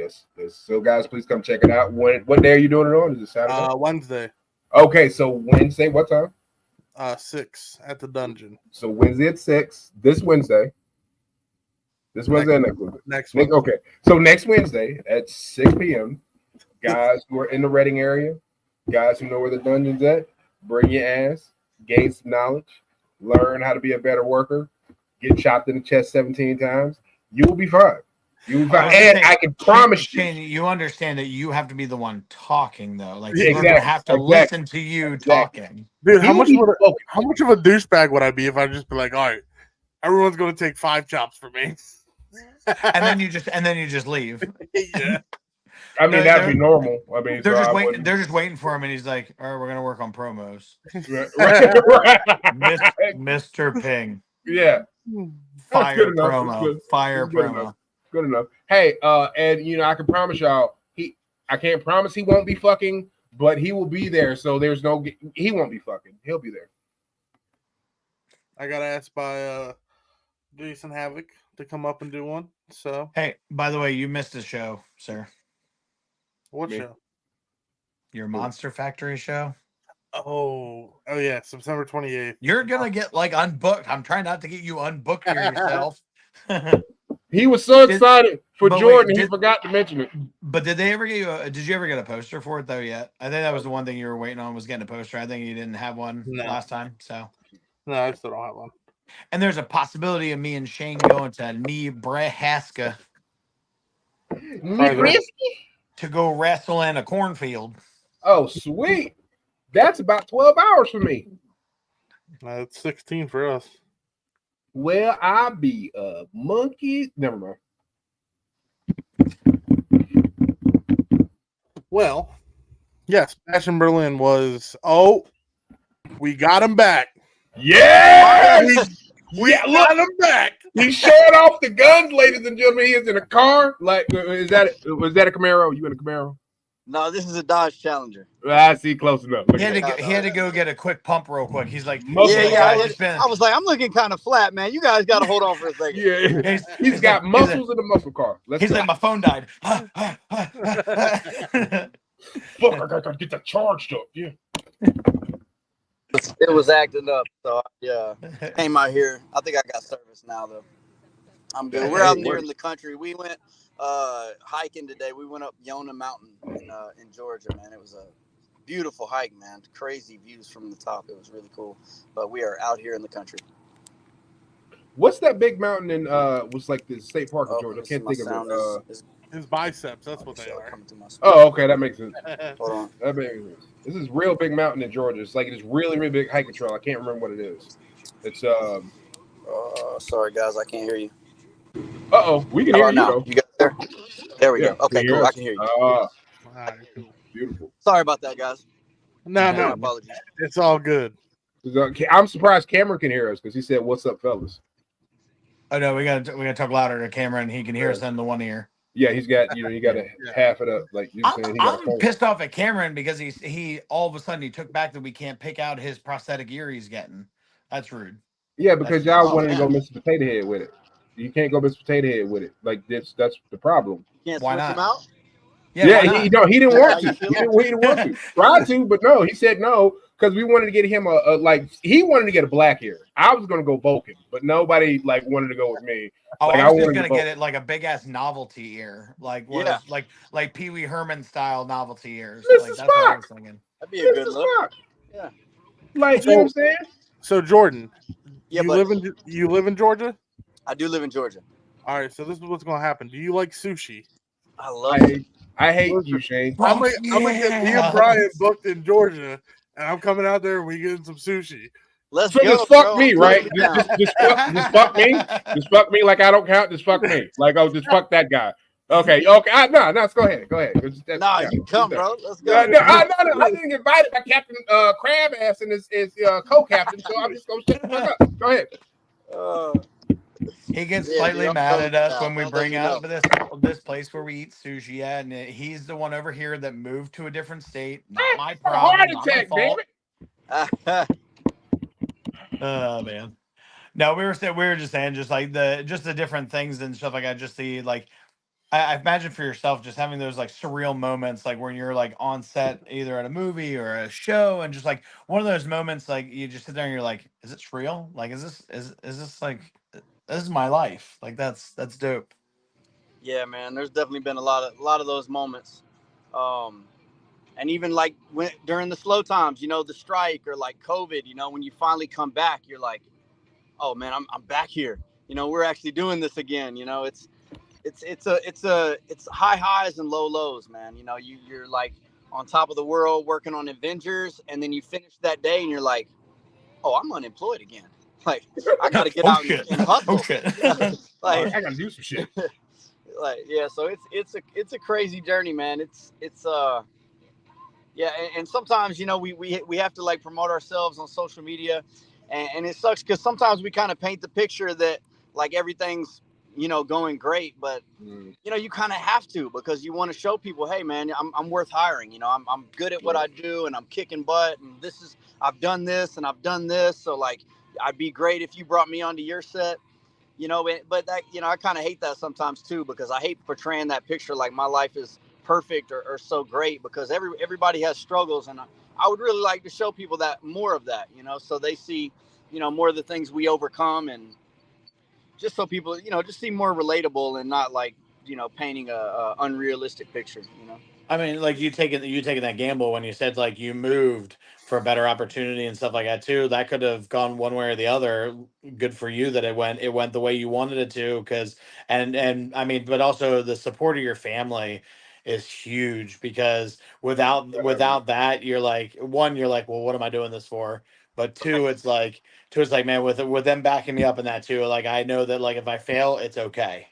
So, guys, please come check it out. What day are you doing it on? Is it Saturday? Wednesday. Okay, so Wednesday, what time? 6 at the dungeon. So Wednesday at 6. This Wednesday. Next Wednesday. Okay, so next Wednesday at 6 p.m. Guys who are in the Reading area, guys who know where the dungeon's at, bring your ass, gain some knowledge, learn how to be a better worker, get chopped in the chest 17 times. You will be fine. And I can promise you. Shane, you understand that you have to be the one talking, though. Like you're gonna have to listen to you talking. Dude, how much of a douchebag would I be if I just be like, all right, everyone's gonna take 5 chops for me, and then you just leave. Yeah. I mean, that'd be normal. I mean, they're just waiting. They're just waiting for him, and he's like, "All right, we're gonna work on promos." Right. Mr. Ping. Yeah. Fire promo. Fire promo. Good enough. Hey, and I can promise y'all, I can't promise he won't be fucking, but he will be there. So he won't be fucking. He'll be there. I got asked by Jason Havoc to come up and do one. So hey, by the way, you missed a show, sir. What show? Your Monster Factory show. Oh yeah, September 28th. You're gonna get unbooked. I'm trying not to get you unbooked here yourself. He was so excited for Jordan, he forgot to mention it. But did they ever get you? Did you ever get a poster for it though? Yet? I think that was the one thing you were waiting on was getting a poster. I think you didn't have one last time. So No, I still don't have one. And there's a possibility of me and Shane going to Nebraska to go wrestle in a cornfield. Oh, sweet. That's about 12 hours for me. It's 16 for us. Well, I'll be a monkey. Never mind. Well, yes, Bash in Berlin was. We got him back. Yeah, We got him back. He showed off the guns, ladies and gentlemen. He is in a car. Like, was that a Camaro? You in a Camaro? No, this is a Dodge Challenger. I see, close enough. He had to go get a quick pump real quick. He's like, I was like, I'm looking kind of flat, man. You guys got to hold on for a second. Yeah, he's got muscles in the muscle car. He's like, my phone died. Fuck, I gotta get that charged up. Yeah. It was acting up, so yeah, came out here. I think I got service now, though. I'm good. We're out here in the country. We went hiking today. We went up Yona Mountain in Georgia, man. It was a beautiful hike, man. Crazy views from the top. It was really cool. But we are out here in the country. What's that big mountain in was like the state park of Georgia? I can't think of it. His biceps, that's what they are. Oh, okay, that makes sense. Hold on. That makes sense. This is real big mountain in Georgia. It's like this really, really big hiking trail. I can't remember what it is. It's sorry guys, I can't hear you. We can hear you now. though. You got there? There we go. Okay, cool. I can hear you. Beautiful. Sorry about that, guys. No, apologies. It's all good. I'm surprised Cameron can hear us because he said, "What's up, fellas?" Oh no, we gotta talk louder to Cameron. He can hear us in the one ear. Yeah, he's got you got to half it up like you're saying. I'm pissed off at Cameron because he all of a sudden he took back that we can't pick out his prosthetic ear he's getting. That's rude. Yeah, because y'all wanted to go Mr. Potato Head with it. You can't go Mr. Potato Head with it. Like that's the problem. You can't Why switch not? him out? Yeah, he didn't want to. He didn't want to. Tried to, but no, he said no because we wanted to get him he wanted to get a black ear. I was gonna go Vulcan, but nobody wanted to go with me. Oh, I was just gonna get it like a big ass novelty ear, like Pee Wee Herman style novelty ears. Like that's what I was thinking. That'd be a good look. Yeah. Like you know what I'm saying? So Jordan, Yeah, you live in Georgia? I do live in Georgia. All right, so this is what's gonna happen. Do you like sushi? I love it. I hate you, Shane. I'm gonna get me and Brian booked in Georgia, and I'm coming out there and we getting some sushi. Let's so go, just fuck bro. me, right? Just fuck me. Just fuck me like I don't count. Just fuck me. Like, just fuck that guy. Okay. No, go ahead. You come, bro. Let's go. No, I didn't get invited by Captain Crab Ass and his co-captain, so I'm just gonna shut the fuck up. Go ahead. He gets slightly mad at us when we bring out this place where we eat sushi at, and he's the one over here that moved to a different state. Not my problem. Heart attack, baby. Oh man. No, we were just saying the different things and stuff like I just see like I imagine for yourself just having those like surreal moments like when you're like on set either at a movie or a show and just like one of those moments like you just sit there and you're like, is this real? Like is this like this is my life? Like that's dope. Yeah, man. There's definitely been a lot of those moments. And even like during the slow times, the strike or like COVID, when you finally come back, you're like, oh man, I'm back here. We're actually doing this again. It's high highs and low lows, man. You're like on top of the world working on Avengers, and then you finish that day and you're like, oh, I'm unemployed again. Like I gotta get out and hustle. Oh shit. Like I gotta do some shit. Like yeah, so it's a crazy journey, man. Yeah, and sometimes we have to like promote ourselves on social media, and it sucks because sometimes we kind of paint the picture that like everything's going great, but you kind of have to because you want to show people, hey man, I'm worth hiring. I'm good at what I do and I'm kicking butt and I've done this and I've done this, so like I'd be great if you brought me onto your set. But that I kind of hate that sometimes too because I hate portraying that picture like my life is perfect or so great because everybody has struggles, and I would really like to show people that more of that, so they see more of the things we overcome, and just so people just seem more relatable and not like painting a unrealistic picture. I mean, like you taking that gamble when you said like you moved for a better opportunity and stuff like that too. That could have gone one way or the other. Good for you that it went the way you wanted it to. Because and I mean, but also the support of your family is huge because without that, you're like one, you're like, well, what am I doing this for? But two, it's like man, with them backing me up in that too. Like I know that like if I fail, it's okay,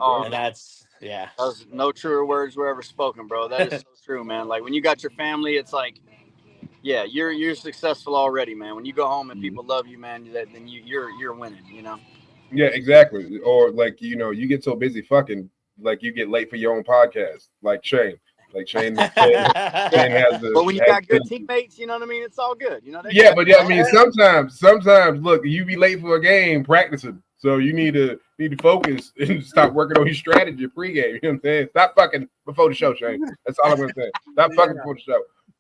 Oh, and man, that's yeah. those no truer words were ever spoken, bro. That is so true, man. Like when you got your family, it's like, yeah, you're successful already, man. When you go home and people love you, man, then you're winning, you know. Yeah, exactly. Or like you get so busy fucking like you get late for your own podcast, like Shane. Like Shane Yeah, has but the when you has got good teammates, you know what I mean. It's all good, you know. They yeah, got but yeah, I mean sometimes look, you be late for a game practicing, so you need to focus and stop working on your strategy pregame. You know what I'm saying? Stop fucking before the show, Shane. That's all I'm gonna say. Stop fucking before the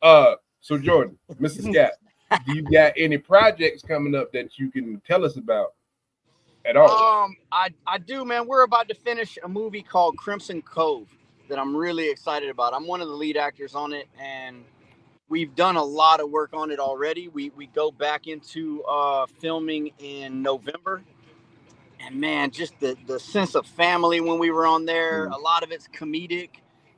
show. So Jordan, Mr. Scott, do you got any projects coming up that you can tell us about at all? I do, man. We're about to finish a movie called Crimson Cove that I'm really excited about. I'm one of the lead actors on it, and we've done a lot of work on it already. We go back into filming in November, and man, just the sense of family when we were on there. A lot of it's comedic,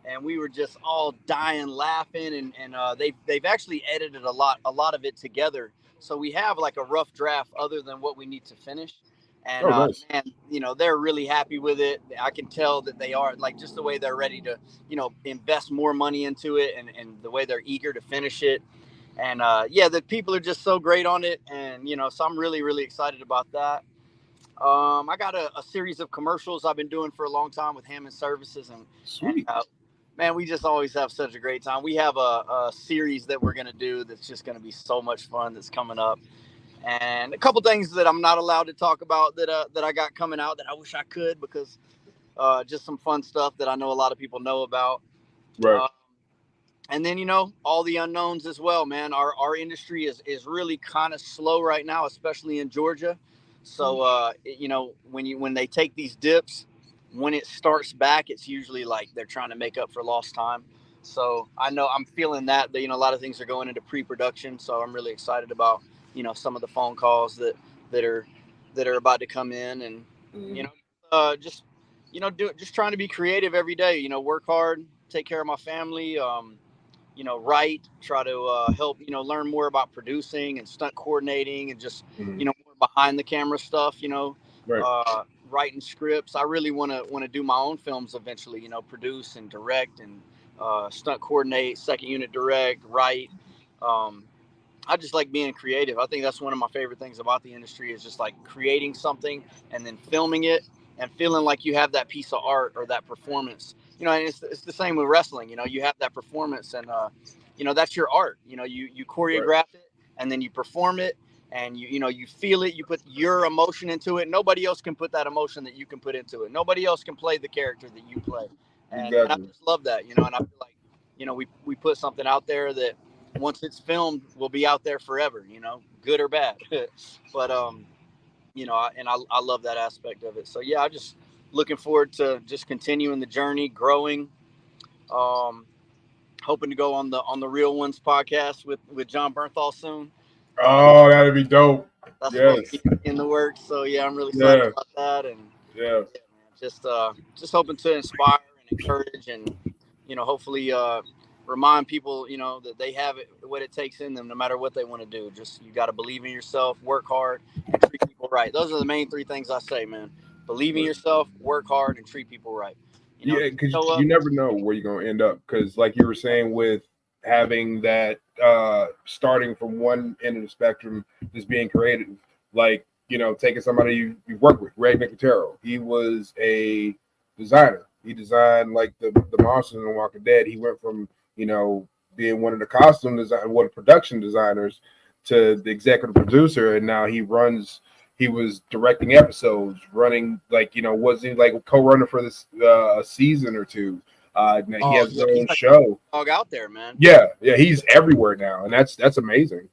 and we were just all dying laughing. And they've actually edited a lot of it together, so we have like a rough draft other than what we need to finish. And Oh, nice. man, they're really happy with it. I can tell that they are, like, just the way they're ready to invest more money into it, and the way they're eager to finish it. And yeah, the people are just so great on it, and so I'm really really excited about that. I got a series of commercials I've been doing for a long time with Hammond Services, and Sweet. man, we just always have such a great time. We have a series that we're gonna do that's just gonna be so much fun that's coming up, and a couple things that I'm not allowed to talk about that I got coming out that I wish I could, because just some fun stuff that I know a lot of people know about. Right. Uh, and then all the unknowns as well, man. Our industry is really kind of slow right now, especially in Georgia. So when they take these dips, when it starts back, it's usually like they're trying to make up for lost time. So I know I'm feeling that a lot of things are going into pre-production. So I'm really excited about some of the phone calls that are about to come in, and just just trying to be creative every day. Work hard, take care of my family. Write, try to help, learn more about producing and stunt coordinating, and just, more behind the camera stuff, Right. Writing scripts. I really want to do my own films eventually, produce and direct, and stunt coordinate, second unit direct, write. I just like being creative. I think that's one of my favorite things about the industry, is just like creating something and then filming it and feeling like you have that piece of art or that performance. And it's the same with wrestling. You have that performance, and that's your art. You Right. choreograph it, and then you perform it, and you feel it. You put your emotion into it. Nobody else can put that emotion that you can put into it. Nobody else can play the character that you play. And I Exactly. just love that. And I feel like we put something out there that, once it's filmed, will be out there forever, good or bad. But I love that aspect of it. So yeah, I just looking forward to just continuing the journey, growing. um Hoping to go on the Real Ones podcast with John Bernthal soon. Oh, that'd be dope. That's supposed Yes. to be in the works, so yeah, I'm really excited Yeah. about that. And Yeah. yeah, man, just hoping to inspire and encourage, and hopefully remind people that they have what it takes in them, no matter what they want to do. Just, you got to believe in yourself, work hard, and treat people right. Those are the main three things I say, man. Believe in yourself, work hard, and treat people right. Yeah, because Show up. you never know where you're gonna end up. Because like you were saying, with having that starting from one end of the spectrum, just being creative, like taking somebody you work with, Greg Nicotero. He was a designer. He designed like the monsters in The Walking Dead. He went from being one of the costume design, one of the production designers, to the executive producer, and now he was directing episodes, running was he like a co-runner for this season or two. Now he has his Yeah, own he's like show. a dog out there, man. Yeah, he's everywhere now, and that's amazing.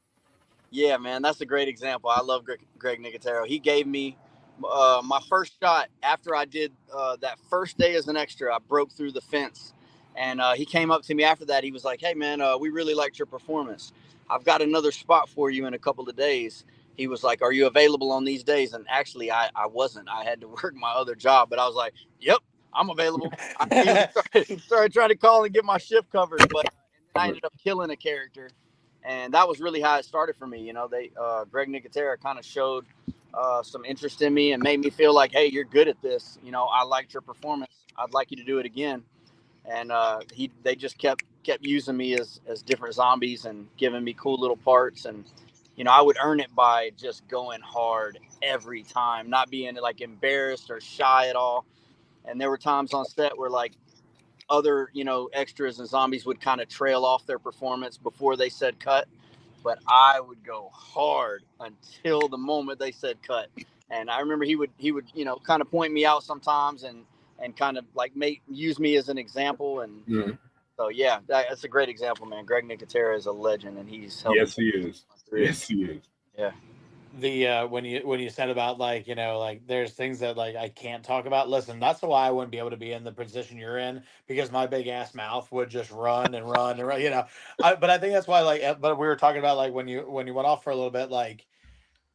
Yeah, man, that's a great example. I love Greg Nicotero. He gave me my first shot after I did that first day as an extra. I broke through the fence, And he came up to me after that. He was like, "Hey, man, we really liked your performance. I've got another spot for you in a couple of days." He was like, "Are you available on these days?" And actually, I wasn't. I had to work my other job, but I was like, "Yep, I'm available." I immediately started trying to call and get my shift covered, but and then I ended up killing a character, and that was really how it started for me. You know, Greg Nicotera kind of showed some interest in me and made me feel like, "Hey, you're good at this. You know, I liked your performance. I'd like you to do it again." And they just kept using me as different zombies and giving me cool little parts. And you know, I would earn it by just going hard every time, not being like embarrassed or shy at all. And there were times on set where like other, you know, extras and zombies would kind of trail off their performance before they said cut, but I would go hard until the moment they said cut. And I remember he would you know, kind of point me out sometimes and kind of like use me as an example. And so yeah, that's a great example, man. Greg Nicotera is a legend, and he's helped. Yes, he is. Yes, he is. Yeah. The when you said about like, you know, like there's things that like I can't talk about. Listen, that's why I wouldn't be able to be in the position you're in, because my big ass mouth would just run and run and run, you know. But I think that's why, like, but we were talking about like when you went off for a little bit, like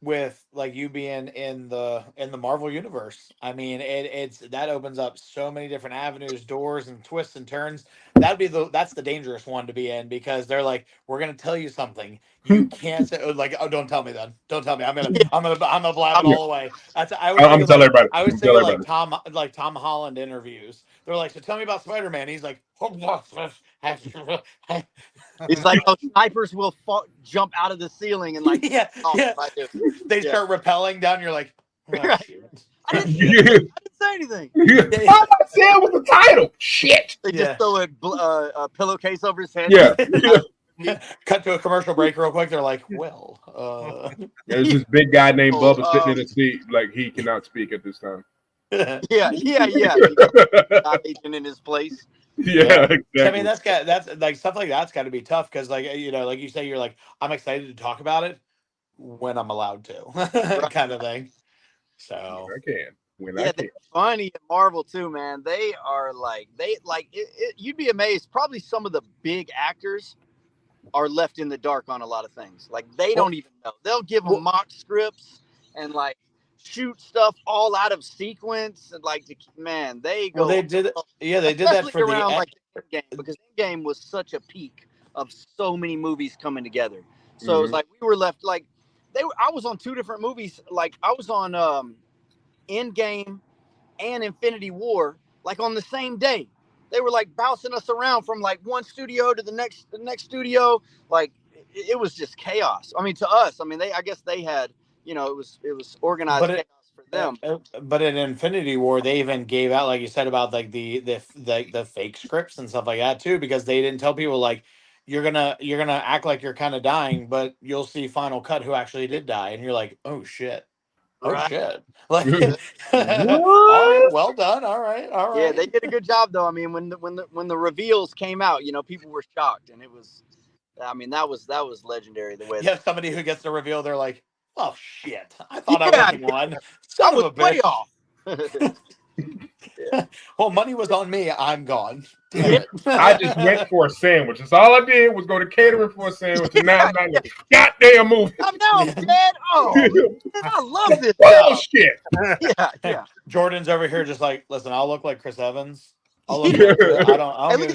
with like you being in the Marvel universe. I mean, it's that opens up so many different avenues, doors, and twists and turns. That's the dangerous one to be in, because they're like, we're gonna tell you something. You can't say like, oh, don't tell me then. Don't tell me. I'm gonna blab it all the way. I'm telling everybody. I would say like Tom Holland interviews. They're like, so tell me about Spider-Man. He's like, It's like those snipers will jump out of the ceiling and like they start rappelling down. You're like, oh, I didn't say anything. I'm not saying with the title. Shit. They just throw a pillowcase over his head. Yeah. Cut to a commercial break real quick. They're like, well, there's this big guy named Bubba sitting in a seat, like he cannot speak at this time. Yeah. Agent in his place. Yeah, exactly. I mean, that's like stuff like that's got to be tough, because like, you know, like you say, you're like, I'm excited to talk about it when I'm allowed to, kind of thing. So I can. They're funny at Marvel too, man. They are like you'd be amazed. Probably some of the big actors are left in the dark on a lot of things. Like they don't even know. They'll give them mock scripts and like shoot stuff all out of sequence, and like they go. Well, they did that for around like Endgame, because Endgame was such a peak of so many movies coming together. So it was like we were left like I was on two different movies. Like I was on Endgame and Infinity War like on the same day. They were like bouncing us around from like one studio to the next studio. Like it was just chaos. I mean, to us, I mean, I guess they had, you know, it was organized chaos for them. But in Infinity War, they even gave out, like you said, about like the fake scripts and stuff like that too, because they didn't tell people like you're gonna act like you're kind of dying, but you'll see final cut who actually did die, and you're like, oh shit. Oh shit! Like, all right, well done. All right. Yeah, they did a good job though. I mean, when the reveals came out, you know, people were shocked, and it was, I mean, that was legendary. The way somebody who gets the reveal, they're like, oh shit! I thought I was one. Son of a bitch. Way off. Well, money was on me. I'm gone. I just went for a sandwich. That's all I did was go to catering for a sandwich, and now I'm not in the goddamn movie. I'm now dead. Oh, man, I love this. Bullshit. Yeah. Jordan's over here just like, listen, I'll look like Chris Evans. I look at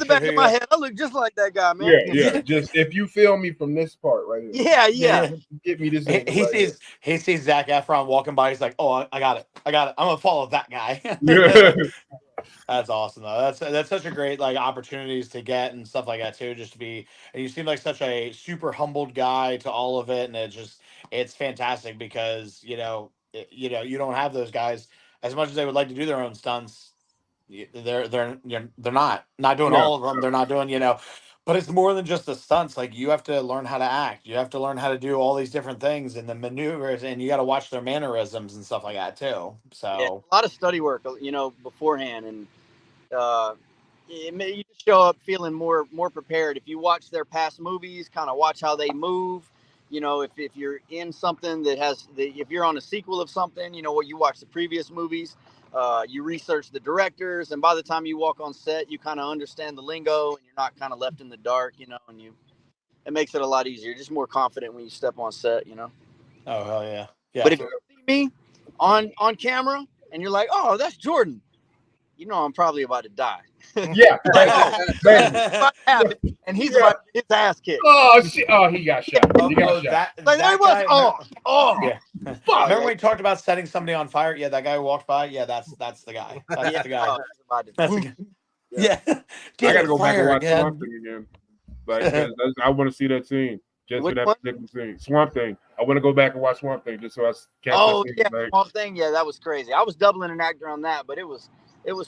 the back of my head. I look just like that guy, man. Yeah. Just if you feel me from this part right here. Yeah. Get me this. He sees Zac Efron walking by. He's like, oh, I got it. I'm gonna follow that guy. That's awesome though. That's such a great like opportunities to get and stuff like that too. Just to be, and you seem like such a super humbled guy to all of it, and it's fantastic, because you don't have those guys as much as they would like to do their own stunts. They're not doing all of them. They're not doing, but it's more than just the stunts. Like you have to learn how to act. You have to learn how to do all these different things and the maneuvers, and you got to watch their mannerisms and stuff like that too. So a lot of study work, beforehand, and you just show up feeling more prepared. If you watch their past movies, kind of watch how they move. If you're in something if you're on a sequel of something, you watch the previous movies. You research the directors, and by the time you walk on set, you kind of understand the lingo, and you're not kind of left in the dark, you know. And it makes it a lot easier. You're just more confident when you step on set, you know. Oh hell yeah, yeah. But if you see me on camera and you're like, "Oh, that's Jordan," you know I'm probably about to die. Yeah, and he's about to get his ass kicked. Oh shit! Oh, he got shot. He got shot. Like that guy, yeah. Fuck. Remember we talked about setting somebody on fire? Yeah, that guy who walked by. Yeah, that's the guy. That's the guy. That's the guy. Yeah. I gotta go back and watch Swamp Thing again. Like I want to see that scene. Just for that particular scene. Swamp Thing. I want to go back and watch Swamp Thing just so I catch that scene. Like, Swamp Thing. Yeah, that was crazy. I was doubling an actor on that, but it was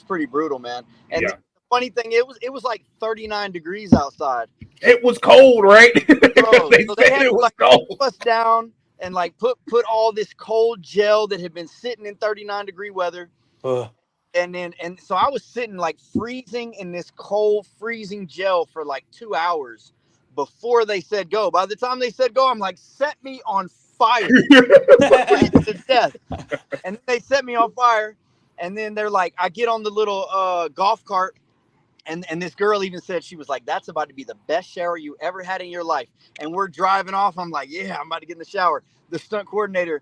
pretty brutal, man. And the funny thing, it was like 39 degrees outside. It was cold, right? Bro, they had it was like cold. Us down and like put all this cold gel that had been sitting in 39-degree weather. And so I was sitting like freezing in this cold, freezing gel for like 2 hours before they said go. By the time they said go, I'm like, set me on fire. To death. And they set me on fire. And then they're like, I get on the little golf cart. And this girl even said, she was like, that's about to be the best shower you ever had in your life. And we're driving off. I'm like, yeah, I'm about to get in the shower. The stunt coordinator,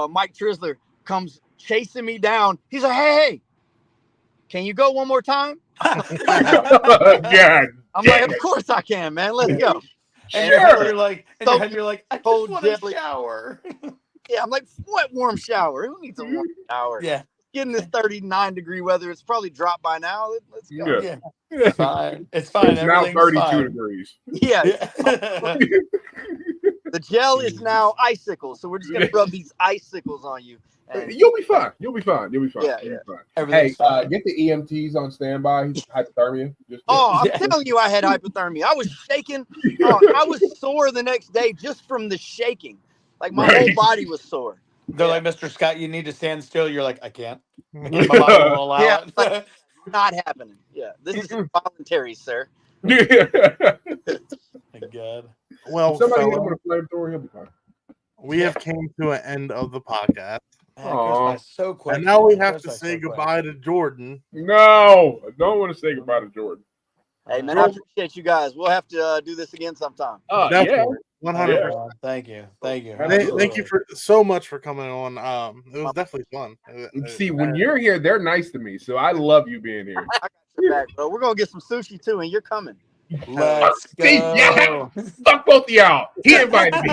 Mike Trisler, comes chasing me down. He's like, hey, can you go one more time? God. I'm like, of course I can, man. Let's go. And Sure. you're like, I just want a shower. Yeah, I'm like, what warm shower? Who needs a warm shower? Yeah. Getting this 39-degree weather. It's probably dropped by now. Let's go. Yeah. It's fine. It's fine. It's now 32 fine. degrees. Yeah. The gel is now icicles, so we're just gonna rub these icicles on you. You'll be fine. You'll be fine. You'll be fine. Yeah, You'll be fine. Everything's fine. Get the EMTs on standby. Hypothermia. I'm telling you, I had hypothermia. I was shaking. I was sore the next day just from the shaking. Like my whole body was sore. They're like, Mr. Scott, you need to stand still. You're like, I can't. My body won't allow it. Like, not happening. Yeah, this is voluntary, sir. My God. Well, somebody hit him with a flamethrower, he'll be fine. We have came to an end of the podcast. Man, it goes by so quick. And now we have to say goodbye to Jordan. No, I don't want to say goodbye to Jordan. Hey, man, I appreciate you guys. We'll have to do this again sometime. Definitely. 100%. Thank you. Thank you. Thank you so much for coming on. It was definitely fun. See, when you're here, they're nice to me, so I love you being here. I got your back, bro. We're gonna get some sushi too, and you're coming. Let's go. See, yeah, fuck both of y'all. He invited me.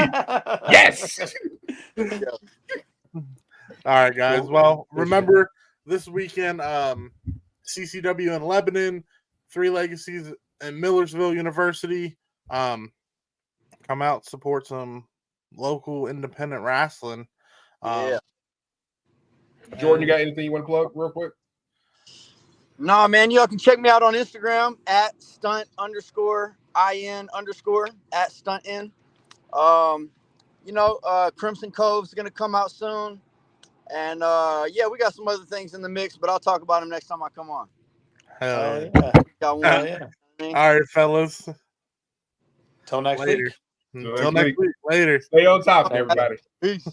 Yes. All right, guys. Well, remember this weekend, CCW in Lebanon, Three Legacies in Millersville University. Come out, support some local independent wrestling. Jordan, you got anything you want to plug real quick? Nah, man, y'all can check me out on Instagram at @stunt_in_ @stuntin. Crimson Cove's gonna come out soon. And we got some other things in the mix, but I'll talk about them next time I come on. Hell yeah. Got one. All right, fellas. Till next week. Until next week. Later. Stay on top, everybody. Peace.